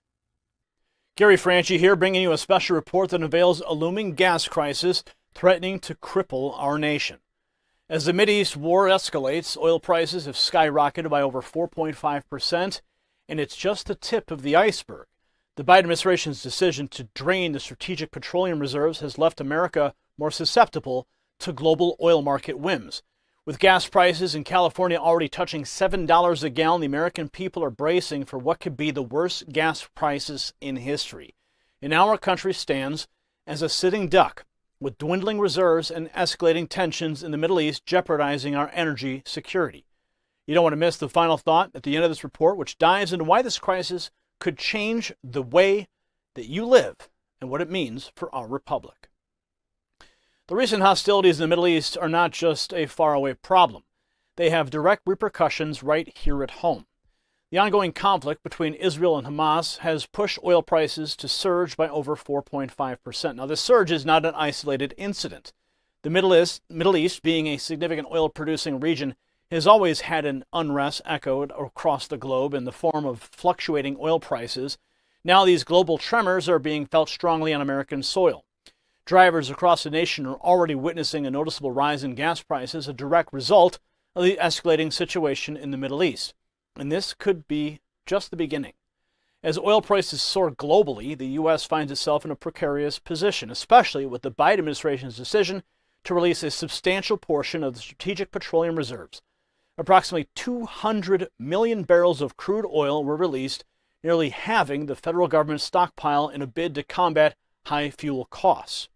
Gary Franchi here, bringing you a special report that unveils a looming gas crisis threatening to cripple our nation. As the Mideast war escalates, oil prices have skyrocketed by over 4.5%, and it's just the tip of the iceberg. The Biden administration's decision to drain the strategic petroleum reserves has left America more susceptible to global oil market whims. With gas prices in California already touching $7 a gallon, the American people are bracing for what could be the worst gas prices in history. And now our country stands as a sitting duck, with dwindling reserves and escalating tensions in the Middle East jeopardizing our energy security. You don't want to miss the final thought at the end of this report, which dives into why this crisis could change the way that you live and what it means for our republic. The recent hostilities in the Middle East are not just a faraway problem. They have direct repercussions right here at home. The ongoing conflict between Israel and Hamas has pushed oil prices to surge by over 4.5%. Now, this surge is not an isolated incident. The Middle East, being a significant oil-producing region, has always had an unrest echoed across the globe in the form of fluctuating oil prices. Now these global tremors are being felt strongly on American soil. Drivers across the nation are already witnessing a noticeable rise in gas prices, a direct result of the escalating situation in the Middle East. And this could be just the beginning. As oil prices soar globally, the U.S. finds itself in a precarious position, especially with the Biden administration's decision to release a substantial portion of the strategic petroleum reserves. Approximately 200 million barrels of crude oil were released, nearly halving the federal government's stockpile in a bid to combat high fuel costs.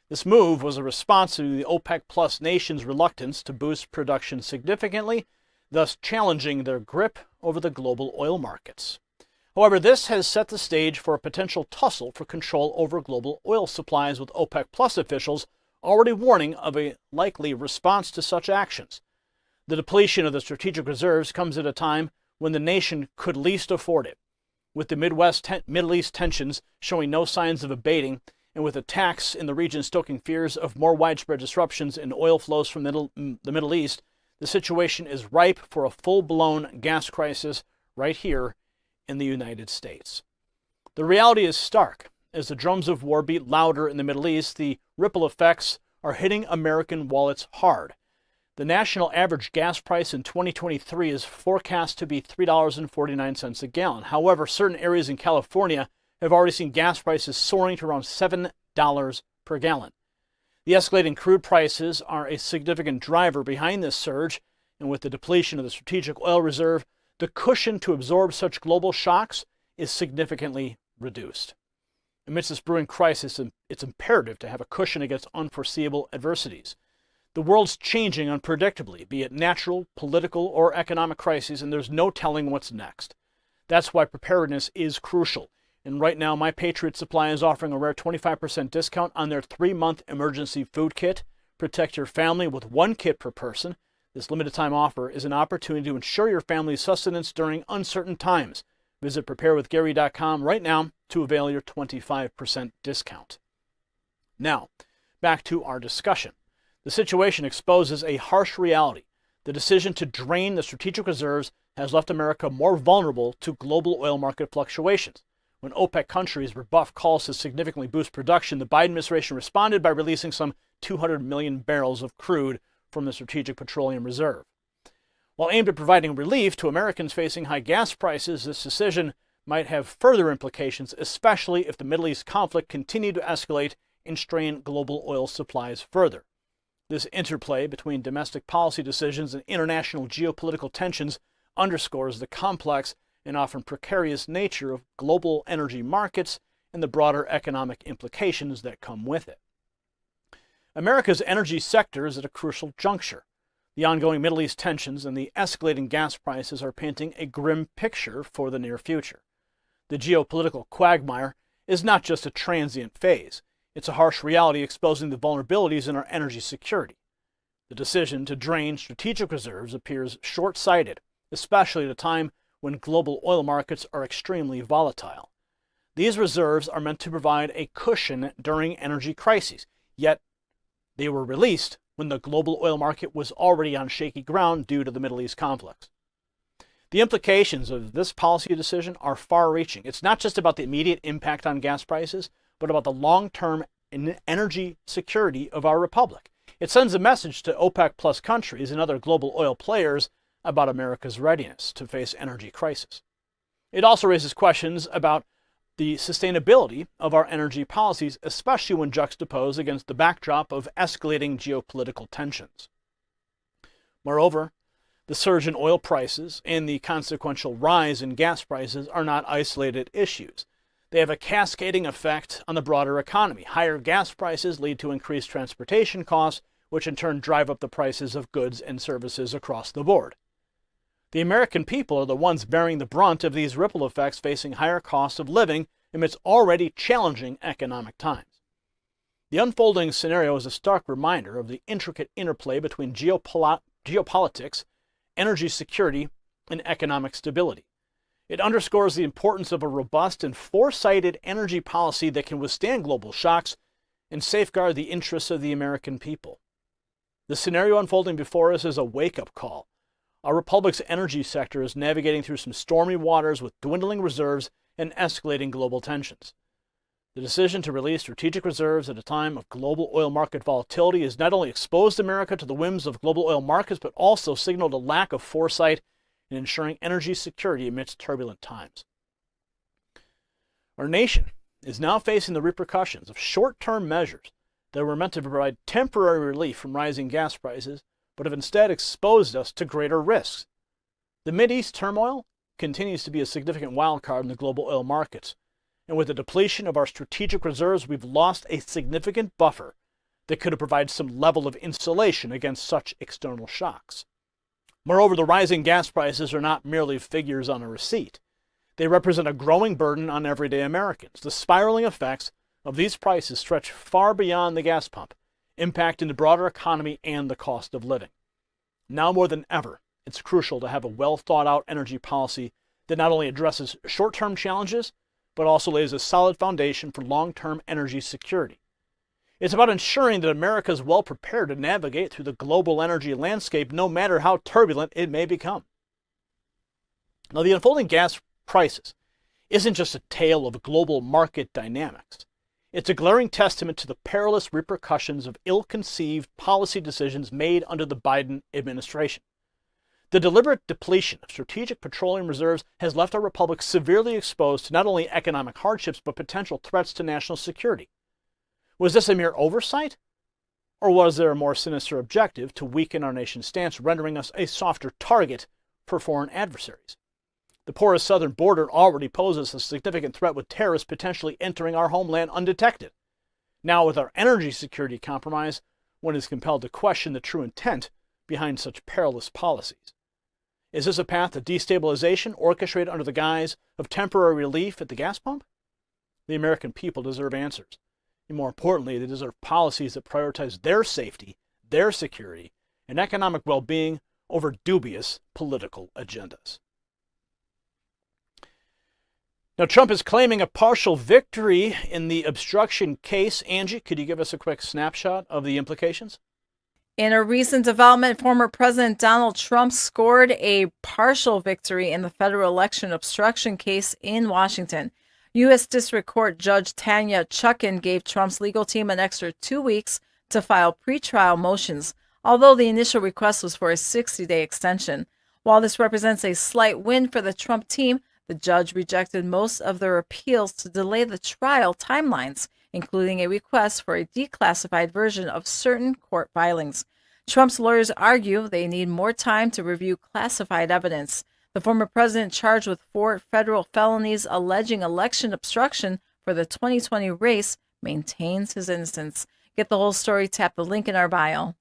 This move was a response to the OPEC Plus nations' reluctance to boost production significantly, thus challenging their grip over the global oil markets. However, this has set the stage for a potential tussle for control over global oil supplies, with OPEC Plus officials already warning of a likely response to such actions. The depletion of the strategic reserves comes at a time when the nation could least afford it. With the Middle East tensions showing no signs of abating, and with attacks in the region stoking fears of more widespread disruptions in oil flows from the Middle East, the situation is ripe for a full-blown gas crisis right here in the United States. The reality is stark. As the drums of war beat louder in the Middle East, the ripple effects are hitting American wallets hard. The national average gas price in 2023 is forecast to be $3.49 a gallon. However, certain areas in California have already seen gas prices soaring to around $7 per gallon. The escalating crude prices are a significant driver behind this surge, and with the depletion of the strategic oil reserve, the cushion to absorb such global shocks is significantly reduced. Amidst this brewing crisis, it's imperative to have a cushion against unforeseeable adversities. The world's changing unpredictably, be it natural, political, or economic crises, and there's no telling what's next. That's why preparedness is crucial. And right now, My Patriot Supply is offering a rare 25% discount on their 3-month emergency food kit. Protect your family with 1 kit per person. This limited time offer is an opportunity to ensure your family's sustenance during uncertain times. Visit preparewithgary.com right now to avail your 25% discount. Now, back to our discussion. The situation exposes a harsh reality. The decision to drain the strategic reserves has left America more vulnerable to global oil market fluctuations. When OPEC countries rebuffed calls to significantly boost production, the Biden administration responded by releasing some 200 million barrels of crude from the Strategic Petroleum Reserve. While aimed at providing relief to Americans facing high gas prices, this decision might have further implications, especially if the Middle East conflict continued to escalate and strain global oil supplies further. This interplay between domestic policy decisions and international geopolitical tensions underscores the complex and often precarious nature of global energy markets and the broader economic implications that come with it. America's energy sector is at a crucial juncture. The ongoing Middle East tensions and the escalating gas prices are painting a grim picture for the near future. The geopolitical quagmire is not just a transient phase. It's a harsh reality exposing the vulnerabilities in our energy security. The decision to drain strategic reserves appears short-sighted, especially at a time when global oil markets are extremely volatile. These reserves are meant to provide a cushion during energy crises, yet they were released when the global oil market was already on shaky ground due to the Middle East conflicts. The implications of this policy decision are far-reaching. It's not just about the immediate impact on gas prices, but about the long-term energy security of our republic. It sends a message to OPEC plus countries and other global oil players about America's readiness to face energy crisis. It also raises questions about the sustainability of our energy policies, especially when juxtaposed against the backdrop of escalating geopolitical tensions. Moreover, the surge in oil prices and the consequential rise in gas prices are not isolated issues. They have a cascading effect on the broader economy. Higher gas prices lead to increased transportation costs, which in turn drive up the prices of goods and services across the board. The American people are the ones bearing the brunt of these ripple effects, facing higher costs of living amidst already challenging economic times. The unfolding scenario is a stark reminder of the intricate interplay between geopolitics, energy security, and economic stability. It underscores the importance of a robust and foresighted energy policy that can withstand global shocks and safeguard the interests of the American people. The scenario unfolding before us is a wake-up call. Our republic's energy sector is navigating through some stormy waters with dwindling reserves and escalating global tensions. The decision to release strategic reserves at a time of global oil market volatility has not only exposed America to the whims of global oil markets, but also signaled a lack of foresight in ensuring energy security amidst turbulent times. Our nation is now facing the repercussions of short-term measures that were meant to provide temporary relief from rising gas prices, but have instead exposed us to greater risks. The Mideast turmoil continues to be a significant wildcard in the global oil markets, and with the depletion of our strategic reserves, we've lost a significant buffer that could have provided some level of insulation against such external shocks. Moreover, the rising gas prices are not merely figures on a receipt. They represent a growing burden on everyday Americans. The spiraling effects of these prices stretch far beyond the gas pump, impacting the broader economy and the cost of living. Now more than ever, it's crucial to have a well-thought-out energy policy that not only addresses short-term challenges, but also lays a solid foundation for long-term energy security. It's about ensuring that America is well prepared to navigate through the global energy landscape, no matter how turbulent it may become. Now, the unfolding gas crisis isn't just a tale of global market dynamics. It's a glaring testament to the perilous repercussions of ill-conceived policy decisions made under the Biden administration. The deliberate depletion of strategic petroleum reserves has left our republic severely exposed to not only economic hardships, but potential threats to national security. Was this a mere oversight? Or was there a more sinister objective to weaken our nation's stance, rendering us a softer target for foreign adversaries? The porous southern border already poses a significant threat, with terrorists potentially entering our homeland undetected. Now, with our energy security compromised, one is compelled to question the true intent behind such perilous policies. Is this a path to destabilization orchestrated under the guise of temporary relief at the gas pump? The American people deserve answers. And more importantly, they deserve policies that prioritize their safety, their security, and economic well-being over dubious political agendas. Now, Trump is claiming a partial victory in the obstruction case. Angie, could you give us a quick snapshot of the implications? In a recent development, former President Donald Trump scored a partial victory in the federal election obstruction case in Washington. U.S. District Court Judge Tanya Chutkan gave Trump's legal team an extra 2 weeks to file pretrial motions, although the initial request was for a 60-day extension. While this represents a slight win for the Trump team, the judge rejected most of their appeals to delay the trial timelines, including a request for a declassified version of certain court filings. Trump's lawyers argue they need more time to review classified evidence. The former president, charged with 4 federal felonies alleging election obstruction for the 2020 race, maintains his innocence. Get the whole story, tap the link in our bio.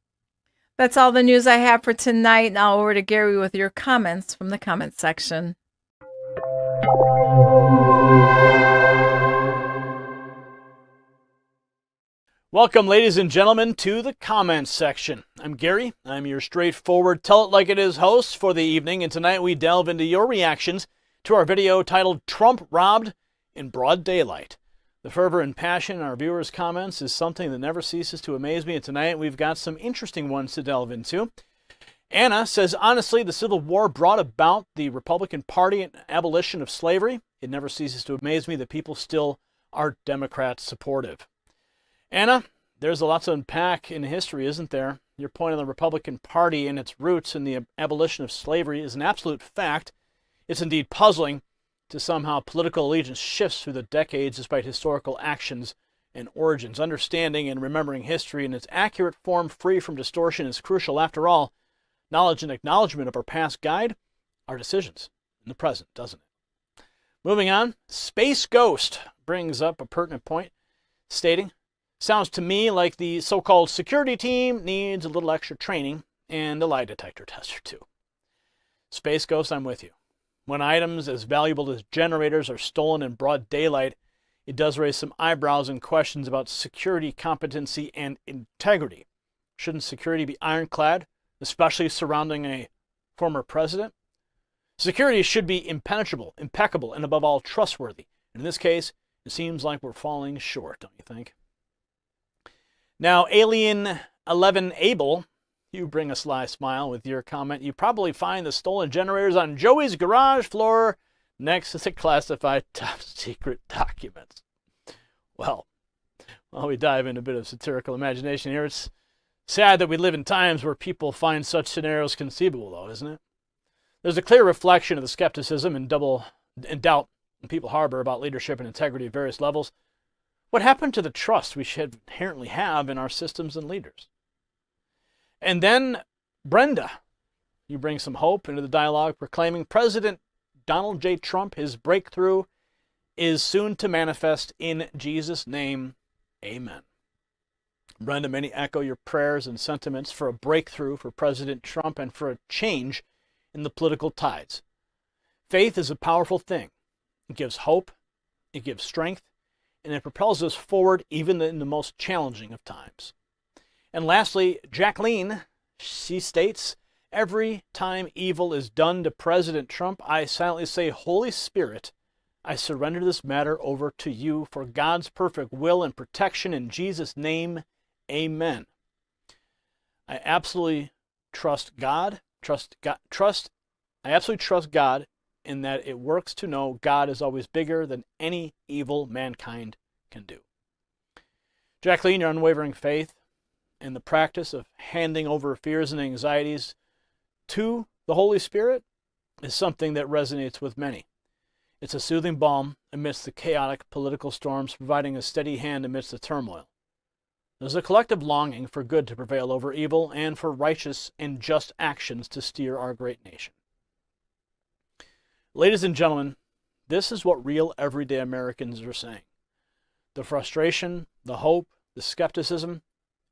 That's all the news I have for tonight. Now over to Gary with your comments from the comment section. Welcome, ladies and gentlemen, to the comments section. I'm Gary. I'm your straightforward, tell-it-like-it-is host for the evening, and tonight we delve into your reactions to our video titled Trump Robbed in Broad Daylight. The fervor and passion in our viewers' comments is something that never ceases to amaze me, and tonight we've got some interesting ones to delve into. Anna says, honestly, the Civil War brought about the Republican Party and abolition of slavery. It never ceases to amaze me that people still are Democrat supportive. Anna, there's a lot to unpack in history, isn't there? Your point on the Republican Party and its roots in the abolition of slavery is an absolute fact. It's indeed puzzling to somehow political allegiance shifts through the decades despite historical actions and origins. Understanding and remembering history in its accurate form, free from distortion, is crucial. After all, knowledge and acknowledgement of our past guide our decisions in the present, doesn't it? Moving on, Space Ghost brings up a pertinent point, stating, sounds to me like the so-called security team needs a little extra training and a lie detector test or two. Space Ghost, I'm with you. When items as valuable as generators are stolen in broad daylight, it does raise some eyebrows and questions about security competency and integrity. Shouldn't security be ironclad, especially surrounding a former president? Security should be impenetrable, impeccable, and above all, trustworthy. In this case, it seems like we're falling short, don't you think? Now, Alien 11 Abel, you bring a sly smile with your comment. You probably find the stolen generators on Joey's garage floor next to the classified top secret documents. Well, while we dive into a bit of satirical imagination here, it's sad that we live in times where people find such scenarios conceivable, though, isn't it? There's a clear reflection of the skepticism and doubt people harbor about leadership and integrity at various levels. What happened to the trust we should inherently have in our systems and leaders? And then, Brenda, you bring some hope into the dialogue, proclaiming President Donald J. Trump, his breakthrough is soon to manifest in Jesus' name. Amen. Brenda, many echo your prayers and sentiments for a breakthrough for President Trump and for a change in the political tides. Faith is a powerful thing. It gives hope, it gives strength, and it propels us forward even in the most challenging of times. And lastly, Jacqueline, she states, every time evil is done to President Trump, I silently say, Holy Spirit, I surrender this matter over to you for God's perfect will and protection in Jesus' name. Amen. I absolutely trust God. I absolutely trust God in that it works to know God is always bigger than any evil mankind can do. Jacqueline, your unwavering faith and the practice of handing over fears and anxieties to the Holy Spirit is something that resonates with many. It's a soothing balm amidst the chaotic political storms, providing a steady hand amidst the turmoil. There's a collective longing for good to prevail over evil and for righteous and just actions to steer our great nation. Ladies and gentlemen, this is what real everyday Americans are saying. The frustration, the hope, the skepticism,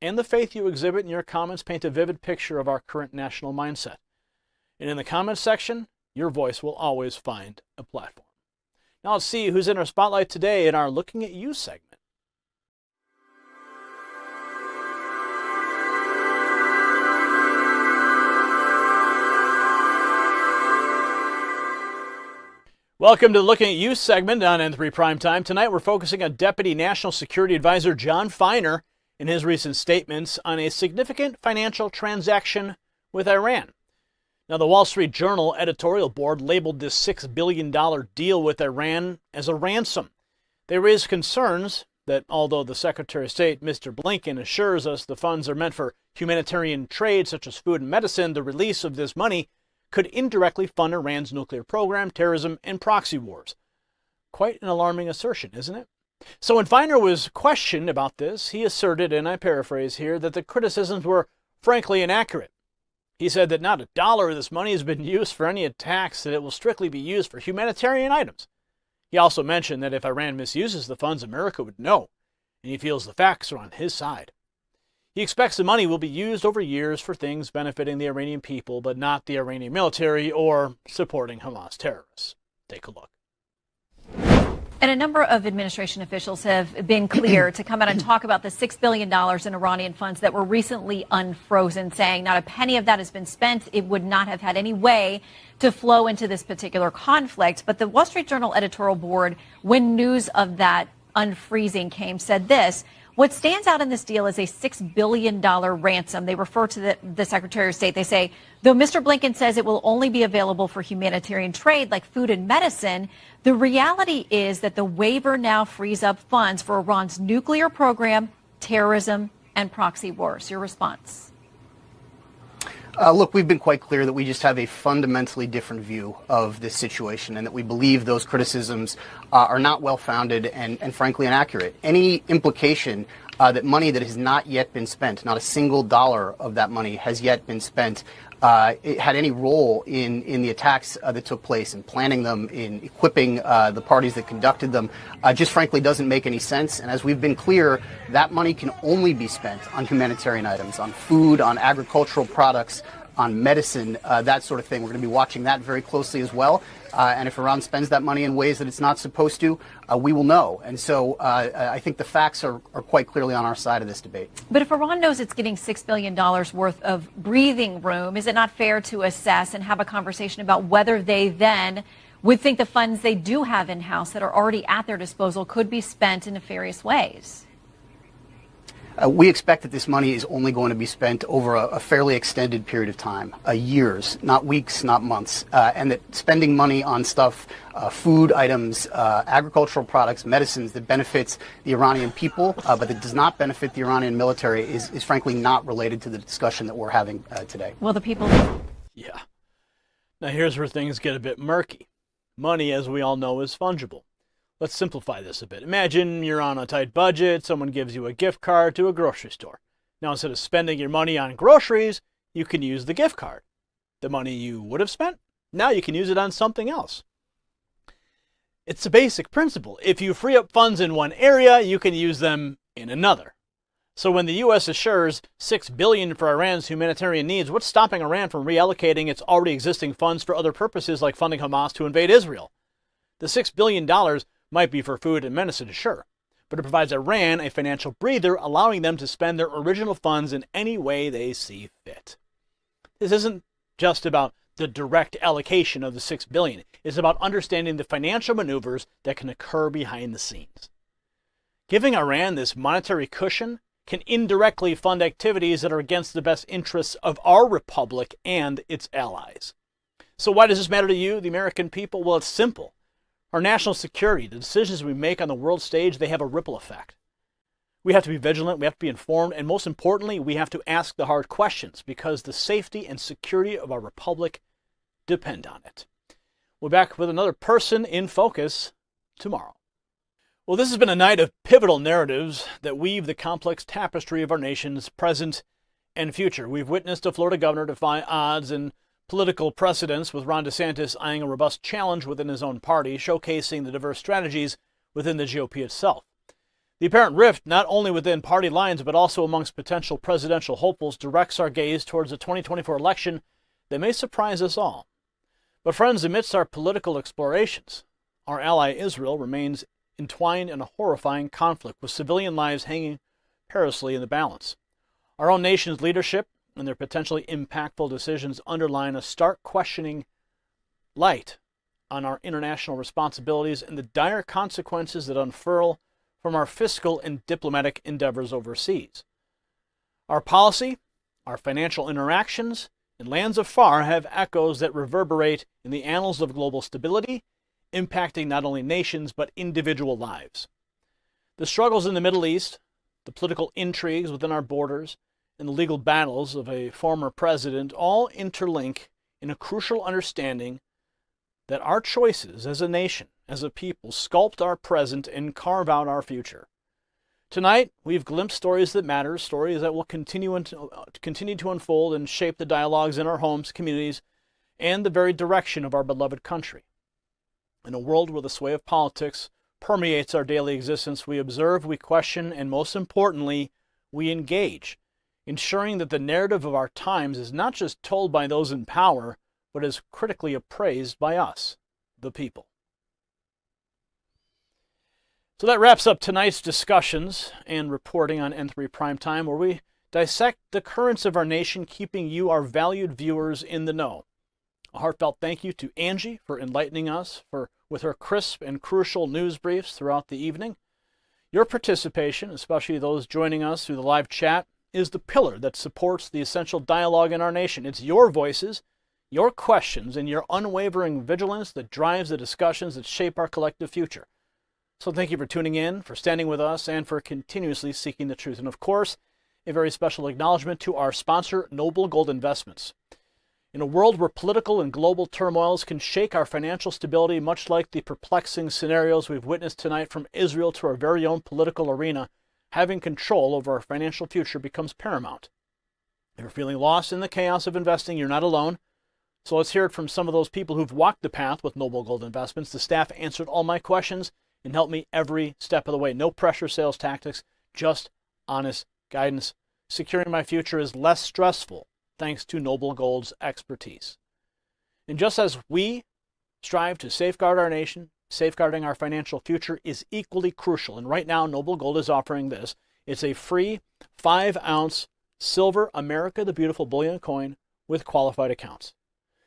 and the faith you exhibit in your comments paint a vivid picture of our current national mindset. And in the comments section, your voice will always find a platform. Now let's see who's in our spotlight today in our Looking at You segment. Welcome to the Looking at You segment on N3 Primetime. Tonight we're focusing on Deputy National Security Advisor John Feiner in his recent statements on a significant financial transaction with Iran. Now, the Wall Street Journal editorial board labeled this $6 billion deal with Iran as a ransom. They raised concerns that although the Secretary of State, Mr. Blinken, assures us the funds are meant for humanitarian trade such as food and medicine, the release of this money could indirectly fund Iran's nuclear program, terrorism, and proxy wars. Quite an alarming assertion, isn't it? So when Feiner was questioned about this, he asserted, and I paraphrase here, that the criticisms were frankly inaccurate. He said that not a dollar of this money has been used for any attacks, that it will strictly be used for humanitarian items. He also mentioned that if Iran misuses the funds, America would know, and he feels the facts are on his side. He expects the money will be used over years for things benefiting the Iranian people, but not the Iranian military or supporting Hamas terrorists. Take a look. And a number of administration officials have been clear to come out and talk about the $6 billion in Iranian funds that were recently unfrozen, saying not a penny of that has been spent. It would not have had any way to flow into this particular conflict. But the Wall Street Journal editorial board, when news of that unfreezing came, said this: what stands out in this deal is a $6 billion ransom. They refer to the Secretary of State. They say, though Mr. Blinken says it will only be available for humanitarian trade like food and medicine, the reality is that the waiver now frees up funds for Iran's nuclear program, terrorism, and proxy wars. Your response? Look, we've been quite clear that we just have a fundamentally different view of this situation and that we believe those criticisms are not well-founded and frankly inaccurate. Any implication that money that has not yet been spent, not a single dollar of that money has yet been spent, it had any role in the attacks that took place, in planning them, in equipping the parties that conducted them, just frankly doesn't make any sense. And as we've been clear, that money can only be spent on humanitarian items, on food, on agricultural products, on medicine, that sort of thing. We're going to be watching that very closely as well. And if Iran spends that money in ways that it's not supposed to, we will know. And so I think the facts are quite clearly on our side of this debate. But if Iran knows it's getting $6 billion worth of breathing room, is it not fair to assess and have a conversation about whether they then would think the funds they do have in-house that are already at their disposal could be spent in nefarious ways? We expect that this money is only going to be spent over a fairly extended period of time, years, not weeks, not months, and that spending money on stuff, food items, agricultural products, medicines that benefits the Iranian people, but that does not benefit the Iranian military is frankly not related to the discussion that we're having today. Well, the people... Yeah. Now here's where things get a bit murky. Money, as we all know, is fungible. Let's simplify this a bit. Imagine you're on a tight budget, someone gives you a gift card to a grocery store. Now, instead of spending your money on groceries, you can use the gift card. The money you would have spent, now you can use it on something else. It's a basic principle. If you free up funds in one area, you can use them in another. So when the U.S. assures $6 billion for Iran's humanitarian needs, what's stopping Iran from reallocating its already existing funds for other purposes like funding Hamas to invade Israel? The $6 billion might be for food and medicine, sure, but it provides Iran a financial breather, allowing them to spend their original funds in any way they see fit. This isn't just about the direct allocation of the $6 billion. It's about understanding the financial maneuvers that can occur behind the scenes. Giving Iran this monetary cushion can indirectly fund activities that are against the best interests of our republic and its allies. So why does this matter to you, the American people? Well, it's simple. Our national security, the decisions we make on the world stage, they have a ripple effect. We have to be vigilant, we have to be informed, and most importantly, we have to ask the hard questions because the safety and security of our republic depend on it. We'll be back with another person in focus tomorrow. Well, this has been a night of pivotal narratives that weave the complex tapestry of our nation's present and future. We've witnessed a Florida governor defy odds and political precedents, with Ron DeSantis eyeing a robust challenge within his own party, showcasing the diverse strategies within the GOP itself. The apparent rift, not only within party lines, but also amongst potential presidential hopefuls, directs our gaze towards the 2024 election that may surprise us all. But friends, amidst our political explorations, our ally Israel remains entwined in a horrifying conflict, with civilian lives hanging perilously in the balance. Our own nation's leadership and their potentially impactful decisions underline a stark questioning light on our international responsibilities and the dire consequences that unfurl from our fiscal and diplomatic endeavors overseas. Our policy, our financial interactions, in lands afar have echoes that reverberate in the annals of global stability, impacting not only nations but individual lives. The struggles in the Middle East, the political intrigues within our borders, and the legal battles of a former president all interlink in a crucial understanding that our choices as a nation, as a people, sculpt our present and carve out our future. Tonight, we've glimpsed stories that matter, stories that will continue to unfold and shape the dialogues in our homes, communities, and the very direction of our beloved country. In a world where the sway of politics permeates our daily existence, we observe, we question, and most importantly, we engage, ensuring that the narrative of our times is not just told by those in power, but is critically appraised by us, the people. So that wraps up tonight's discussions and reporting on N3 Primetime, where we dissect the currents of our nation, keeping you, our valued viewers, in the know. A heartfelt thank you to Angie for enlightening us with her crisp and crucial news briefs throughout the evening. Your participation, especially those joining us through the live chat, is the pillar that supports the essential dialogue in our nation. It's your voices, your questions, and your unwavering vigilance that drives the discussions that shape our collective future. So thank you for tuning in, for standing with us, and for continuously seeking the truth. And of course, a very special acknowledgement to our sponsor, Noble Gold Investments. In a world where political and global turmoils can shake our financial stability, much like the perplexing scenarios we've witnessed tonight from Israel to our very own political arena, having control over our financial future becomes paramount. If you're feeling lost in the chaos of investing, you're not alone. So let's hear it from some of those people who've walked the path with Noble Gold Investments. The staff answered all my questions and helped me every step of the way. No pressure sales tactics, just honest guidance. Securing my future is less stressful thanks to Noble Gold's expertise. And just as we strive to safeguard our nation, safeguarding our financial future is equally crucial. And right now, Noble Gold is offering this. It's a free 5-ounce silver America the Beautiful bullion coin with qualified accounts.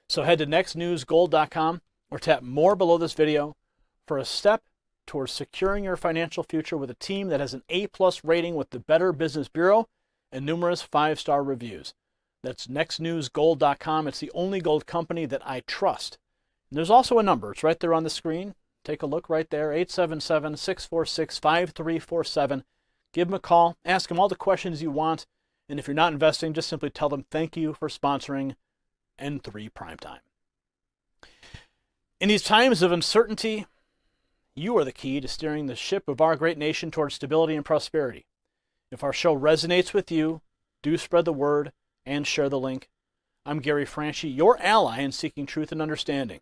So head to nextnewsgold.com or tap more below this video for a step towards securing your financial future with a team that has an A+ rating with the Better Business Bureau and numerous 5-star reviews. That's nextnewsgold.com. It's the only gold company that I trust. And there's also a number. It's right there on the screen. Take a look right there, 877-646-5347. Give them a call. Ask them all the questions you want. And if you're not investing, just simply tell them thank you for sponsoring N3 Primetime. In these times of uncertainty, you are the key to steering the ship of our great nation towards stability and prosperity. If our show resonates with you, do spread the word and share the link. I'm Gary Franchi, your ally in seeking truth and understanding.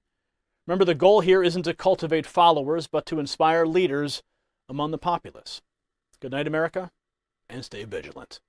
Remember, the goal here isn't to cultivate followers, but to inspire leaders among the populace. Good night, America, and stay vigilant.